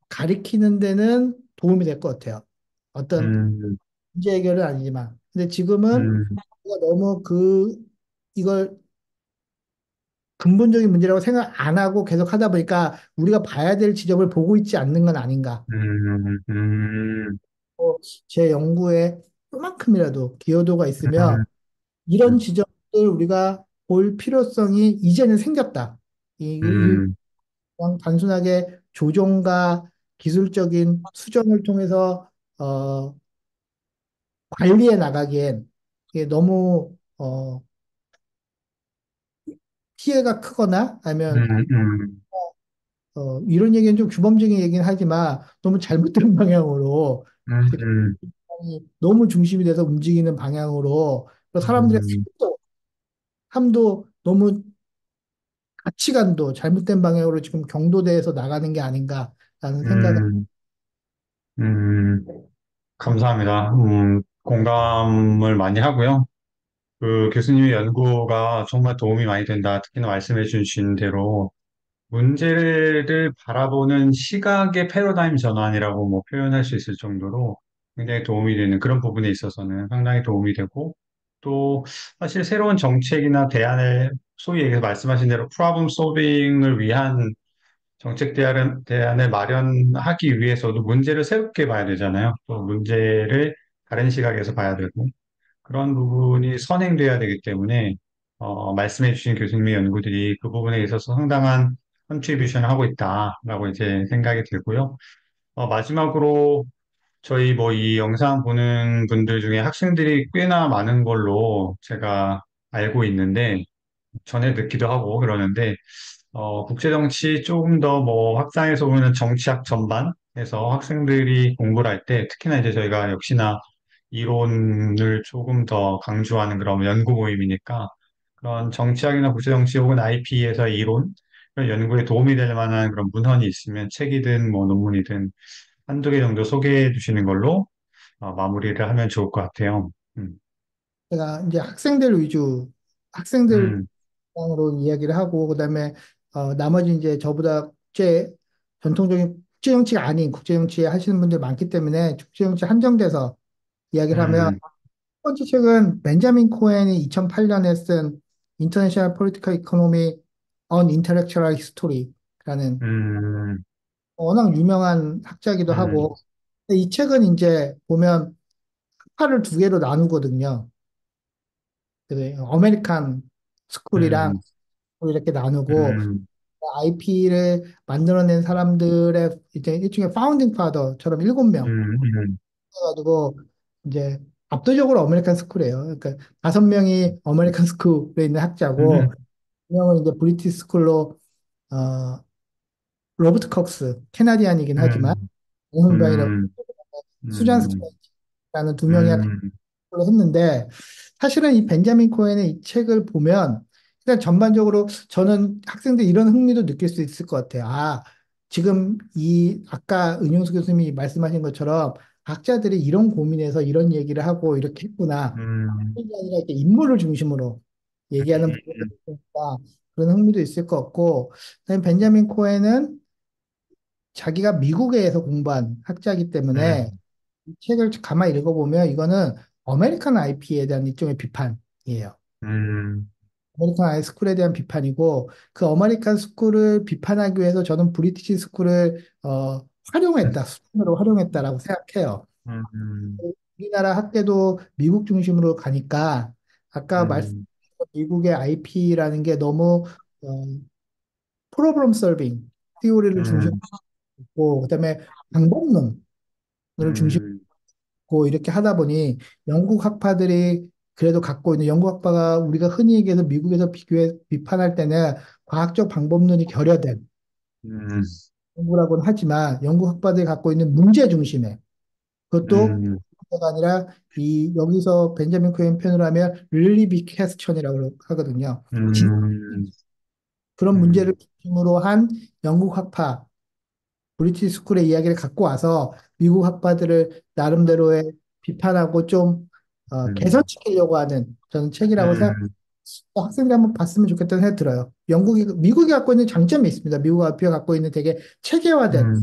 가리키는 데는 도움이 될 것 같아요. 어떤 음, 문제 해결은 아니지만. 근데 지금은 음, 우리가 너무 이걸 근본적인 문제라고 생각 안 하고 계속 하다 보니까 우리가 봐야 될 지점을 보고 있지 않는 건 아닌가. 음, 어, 제 연구에 요만큼이라도 기여도가 있으면 이런 지점들 우리가 볼 필요성이 이제는 생겼다. 음, 그냥 단순하게 조종과 기술적인 수정을 통해서 관리해 나가기엔 이게 너무 피해가 크거나 아니면 음, 이런 얘기는 좀 규범적인 얘기는 하지만 너무 잘못된 방향으로 이렇게 음, 너무 중심이 돼서 움직이는 방향으로 또 사람들의 음, 삶도 너무 가치관도 잘못된 방향으로 지금 경도돼서 나가는 게 아닌가라는 생각을 음, 음, 감사합니다. 공감을 많이 하고요. 그 교수님의 연구가 정말 도움이 많이 된다. 특히나 말씀해 주신 대로 문제를 바라보는 시각의 패러다임 전환이라고 뭐 표현할 수 있을 정도로 굉장히 도움이 되는 그런 부분에 있어서는 상당히 도움이 되고 또 사실 새로운 정책이나 대안을 소위 얘기해서 말씀하신 대로 프로블럼 솔빙을 위한 정책 대안을 마련하기 위해서도 문제를 새롭게 봐야 되잖아요. 또 문제를 다른 시각에서 봐야 되고 그런 부분이 선행돼야 되기 때문에 말씀해 주신 교수님의 연구들이 그 부분에 있어서 상당한 컨트리뷰션을 하고 있다라고 이제 생각이 들고요. 마지막으로 저희 뭐 이 영상 보는 분들 중에 학생들이 꽤나 많은 걸로 제가 알고 있는데 전에 듣기도 하고 그러는데 국제정치 조금 더 뭐 확장해서 보면 정치학 전반에서 학생들이 공부를 할 때 특히나 이제 저희가 역시나 이론을 조금 더 강조하는 그런 연구 모임이니까 그런 정치학이나 국제정치 혹은 IP에서 이론, 그런 연구에 도움이 될 만한 그런 문헌이 있으면 책이든 뭐 논문이든 한두 개 정도 소개해 주시는 걸로 마무리를 하면 좋을 것 같아요. 제가 이제 학생들 위주 학생들 음, 으로 이야기를 하고 그다음에 나머지 이제 저보다 전통적인 국제 정치가 아닌 국제 정치 하시는 분들 많기 때문에 국제 정치 한정돼서 이야기를 하면 음, 첫 번째 책은 벤자민 코엔이 2008년에 쓴 International Political Economy on Intellectual History라는 음, 워낙 유명한 학자기도 음, 하고 근데 이 책은 이제 보면 학파를 두 개로 나누거든요. 그래서 아메리칸 스쿨이랑 음, 이렇게 나누고 음, IP를 만들어낸 사람들의 이제 일종의 파운딩 파더처럼 7명 음, 해가지고 이제 압도적으로 아메리칸 스쿨이에요. 그러니까 5명이 아메리칸 스쿨에 있는 학자고 음, 1명은 이제 브리티시 스쿨로 어, 로버트 컥스 캐나디안이긴 하지만 음, 공hun방이라고 음, 수잔 음, 스트레이트라는 두 명이 음, 로 했는데 사실은 이 벤자민 코엔의 이 책을 보면 일단 전반적으로 저는 학생들 이런 흥미도 느낄 수 있을 것 같아요. 아, 지금 이 아까 은용수 교수님이 말씀하신 것처럼 학자들이 이런 고민에서 이런 얘기를 하고 이렇게 했구나. 음, 이게 아니라 이렇게 인물을 중심으로 얘기하는 부분이 있으니까 그런 흥미도 있을 것 같고 그다음에 벤자민 코엔은 자기가 미국에서 공부한 학자이기 때문에 음, 이 책을 가만히 읽어보면 이거는 어메리칸 IP에 대한 일종의 비판이에요. 음, 아메리칸 아이스쿨에 대한 비판이고 그 어메리칸 스쿨을 비판하기 위해서 저는 브리티시 스쿨을 활용했다, 수단으로 활용했다라고 생각해요. 음, 우리나라 학계도 미국 중심으로 가니까 아까 말씀 음, 미국의 IP라는 게 너무 어, 프로블럼 solving 티오리를 중심으로 음, 있고 그다음에 방법론을 중심으로 음, 있고 이렇게 하다 보니 영국 학파들이 그래도 갖고 있는 영국 학파가 우리가 흔히 얘기해서 미국에서 비교해 비판할 때는 과학적 방법론이 결여된 음, 공부라고는 하지만 영국 학파들이 갖고 있는 문제 중심의 그것도 음, 가 아니라 이 여기서 벤자민 코hen 표현으로 하면 really big question이라고 하거든요. 음, 그런 문제를 음, 중심으로 한 영국 학파 브리티시 스쿨의 이야기를 갖고 와서 미국 학파들을 나름대로의 비판하고 좀 음, 개선시키려고 하는 저는 책이라고 생각. 음, 학생들 한번 봤으면 좋겠다는 생각이 들어요. 미국이 갖고 있는 장점이 있습니다. 미국 학교가 갖고 있는 되게 체계화된 음,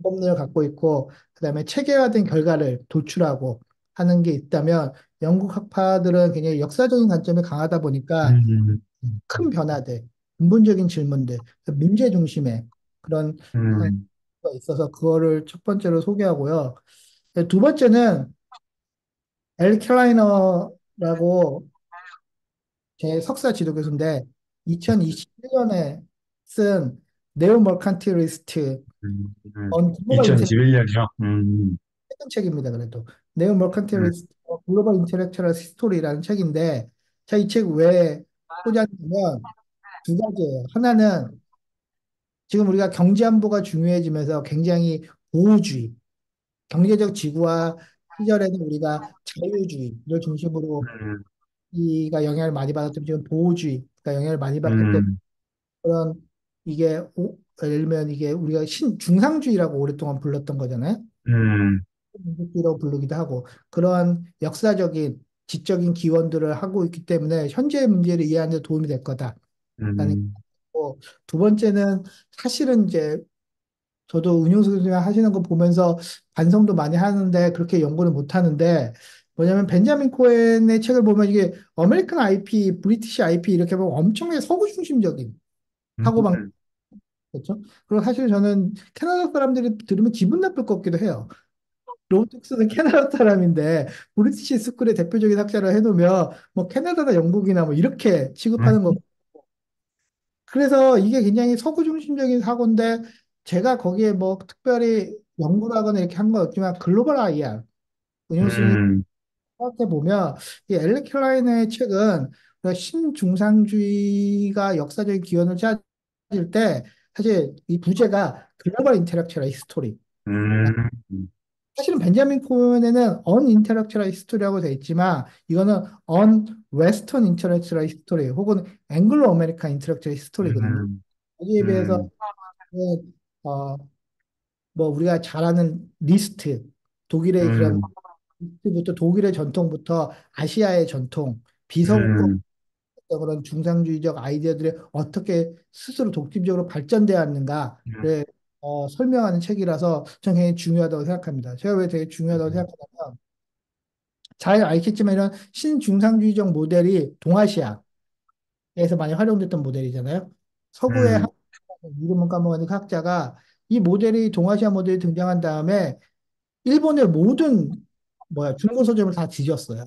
법률을 갖고 있고, 그다음에 체계화된 결과를 도출하고 하는 게 있다면, 영국 학파들은 굉장히 역사적인 관점이 강하다 보니까 음, 큰 변화들, 근본적인 질문들, 문제 중심의 그런 음, 가 있어서 그거를 첫 번째로 소개하고요. 두 번째는 엘 클라이너라고 제 석사 지도 교수인데 2021년에 쓴 네오 머칸틸리스트 on 글로벌 인텔 2021년이요? 최근 책입니다. 그래도 네오 음, 머칸틸리스트 글로벌 인텔렉츄얼 스토리라는 책인데 제가 이 책 왜 소개하냐면 두 가지예요. 하나는 지금 우리가 경제 안보가 중요해지면서 굉장히 보호주의 경제적 지구화 시절에는 우리가 자유주의를 중심으로 음, 이가 영향을 많이 받았던 지금 보호주의가 영향을 많이 받기 때문에 음, 그런 예를 들면 이게 우리가 중상주의라고 오랫동안 불렀던 거잖아요. 음, 민주주의라고 부르기도 하고 그러한 역사적인 지적인 기원들을 하고 있기 때문에 현재의 문제를 이해하는 데 도움이 될 거다라는 음, 거고 두 번째는 사실은 이제 저도 은용수 교수님 하시는 거 보면서 반성도 많이 하는데 그렇게 연구를 못 하는데 뭐냐면 벤자민 코엔의 책을 보면 이게 아메리칸 IP, 브리티시 IP 이렇게 보면 엄청나게 서구 중심적인 사고방식 음, 그렇죠? 그리고 사실 저는 캐나다 사람들이 들으면 기분 나쁠 것 같기도 해요. 로우톡스는 캐나다 사람인데 브리티시 스쿨의 대표적인 학자를 해놓으면 뭐 캐나다나 영국이나 뭐 이렇게 취급하는 거. 그래서 이게 굉장히 서구 중심적인 사고인데 제가 거기에 뭐 특별히 연구를 하거나 이렇게 한 건 없지만 글로벌 IR 운영수님 음, 생각해 보면 이 엘리 클라인의 책은 그 신중상주의가 역사적인 기원을 찾을 때 사실 이 부제가 글로벌 인터랙처럴 히스토리 음, 사실은 벤자민 코엔에는 언 인터랙처럴 히스토리라고 되어 있지만 이거는 언 웨스턴 인터랙처럴 히스토리 혹은 앵글로 아메리칸 인터랙처럴 히스토리거든요. 여기에 비해서 음, 어, 뭐 우리가 잘 아는 리스트, 독일의 그런 음, 리스트부터 독일의 전통부터 아시아의 전통, 비서구권 음, 그런 중상주의적 아이디어들이 어떻게 스스로 독립적으로 음, 발전되었는가를 설명하는 책이라서 저는 굉장히 중요하다고 생각합니다. 제가 왜 되게 중요하다고 음, 생각하냐면 잘 알겠지만 이런 신중상주의적 모델이 동아시아에서 많이 활용됐던 모델이잖아요. 서구의 음, 이름은 까먹었는데 그 학자가 이 모델이 동아시아 모델이 등장한 다음에 일본의 모든 중고 서점을 다 뒤졌어요.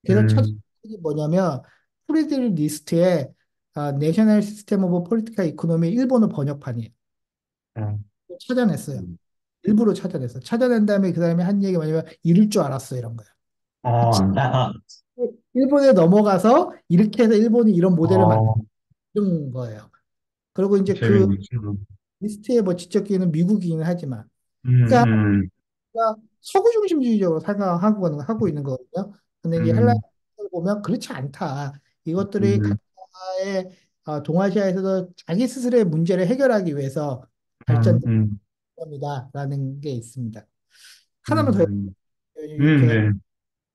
그래서 첫 음, 책이 뭐냐면 프리드리 리스트의 내셔널 시스템 오브 폴리티컬 이코노미 일본어 번역판이에요. 음, 찾아냈어요. 일부러 찾아냈어요. 찾아낸 다음에 그 다음에 한 얘기 뭐냐면 이럴 줄 알았어 이런 거예요. 어, 일본에 넘어가서 이렇게 해서 일본이 이런 모델을 어, 만든 거예요. 그리고 이제 그 재밌네. 리스트의 뭐 지적기는 미국이긴 하지만 음, 그러니까 음, 서구 중심주의적으로 하고 있는 거거든요. 근데 이제 헬라를 음, 보면 그렇지 않다. 이것들이 음, 각자의 동아시아에서도 자기 스스로의 문제를 해결하기 위해서 발전된 음, 겁니다라는 게 있습니다. 하나만 더 음, 제가 네.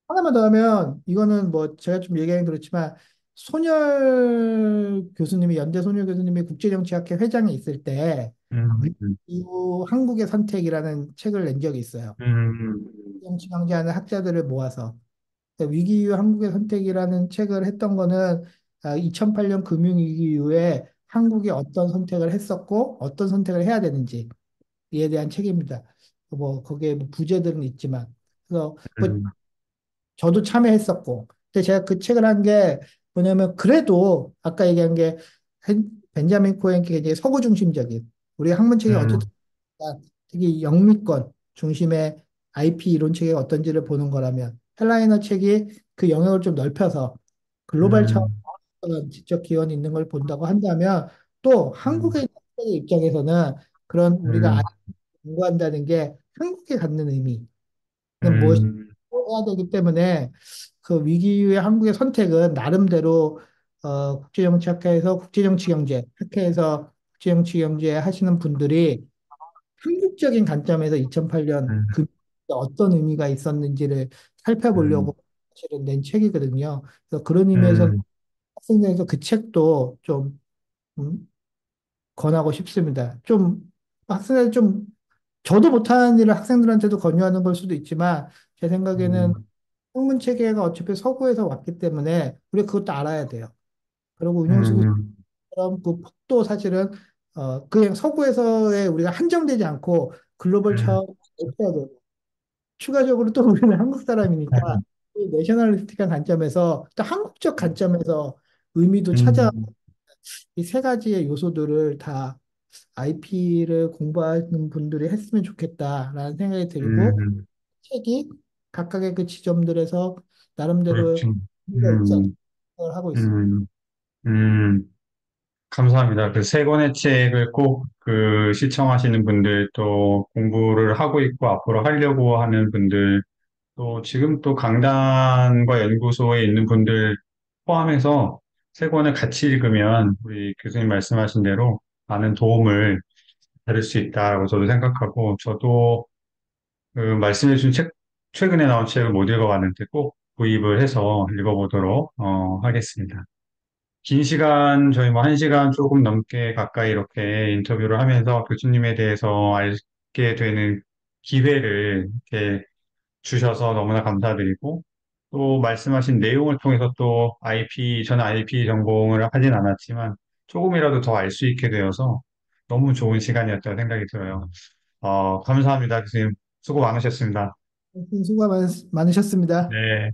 하나만 더 하면 이거는 뭐 제가 좀 얘기하긴 그렇지만 손열 교수님이 연대 손열 교수님이 국제정치학회 회장에 있을 때 위기이후 한국의 선택이라는 책을 낸 적이 있어요. 음, 정치경제하는 학자들을 모아서 위기 이후 한국의 선택이라는 책을 했던 거는 2008년 금융위기 이후에 한국이 어떤 선택을 했었고 어떤 선택을 해야 되는지에 대한 책입니다. 뭐 거기에 뭐 부제들은 있지만 그래서 뭐 음, 저도 참여했었고 근데 제가 그 책을 한 게 뭐냐면 그래도 아까 얘기한 게 벤자민 코hen기 이제 서구 중심적인 우리 학문책이 어쨌든 음, 특히 영미권 중심의 IP 이론책이 어떤지를 보는 거라면 헬라이너 책이 그 영역을 좀 넓혀서 글로벌 음, 차원 지적 기원이 있는 걸 본다고 한다면 또 음, 한국의 학생의 입장에서는 그런 우리가 음, 공부한다는 게 한국에 갖는 의미는 무엇이 음, 해야 되기 때문에 그 위기 이후의 한국의 선택은 나름대로 국제정치학회에서 국제정치경제 학회에서 국제정치경제 하시는 분들이 한국적인 관점에서 2008년 음, 그 어떤 의미가 있었는지를 음, 살펴보려고 사실은 낸 책이거든요. 그래서 그런 의미에서 음, 학생들에서 그 책도 좀 음, 권하고 싶습니다. 좀 학생들 좀 저도 못하는 일을 학생들한테도 권유하는 걸 수도 있지만 제 생각에는 음, 학문 체계가 어차피 서구에서 왔기 때문에 우리 그것도 알아야 돼요. 그리고 운용수기처럼 음, 그 폭도 사실은 그냥 서구에서의 우리가 한정되지 않고 글로벌 음, 차원에서 넓혀야 돼요. 추가적으로 또 우리는 한국 사람이니까 이 내셔널리스틱한 관점에서 또 한국적 관점에서 의미도 찾아 음, 이 세 가지의 요소들을 다 IP를 공부하는 분들이 했으면 좋겠다라는 생각이 들고 음, 책이 각각의 그 지점들에서 나름대로 그렇죠. 의미가 있지 않나 음, 생각을 하고 있습니다. 음, 음, 감사합니다. 그 세 권의 책을 꼭 그 시청하시는 분들 또 공부를 하고 있고 앞으로 하려고 하는 분들 또 지금 또 강단과 연구소에 있는 분들 포함해서 세 권을 같이 읽으면 우리 교수님 말씀하신 대로 많은 도움을 받을 수 있다고 저도 생각하고 저도 그 말씀해주신 책, 최근에 나온 책을 못 읽어봤는데 꼭 구입을 해서 읽어보도록 하겠습니다. 긴 시간, 저희 뭐 한 시간 조금 넘게 가까이 이렇게 인터뷰를 하면서 교수님에 대해서 알게 되는 기회를 이렇게 주셔서 너무나 감사드리고, 또 말씀하신 내용을 통해서 또 저는 IP 전공을 하진 않았지만 조금이라도 더 알 수 있게 되어서 너무 좋은 시간이었다고 생각이 들어요. 감사합니다, 교수님. 수고 많으셨습니다. 수고가 많으셨습니다. 네.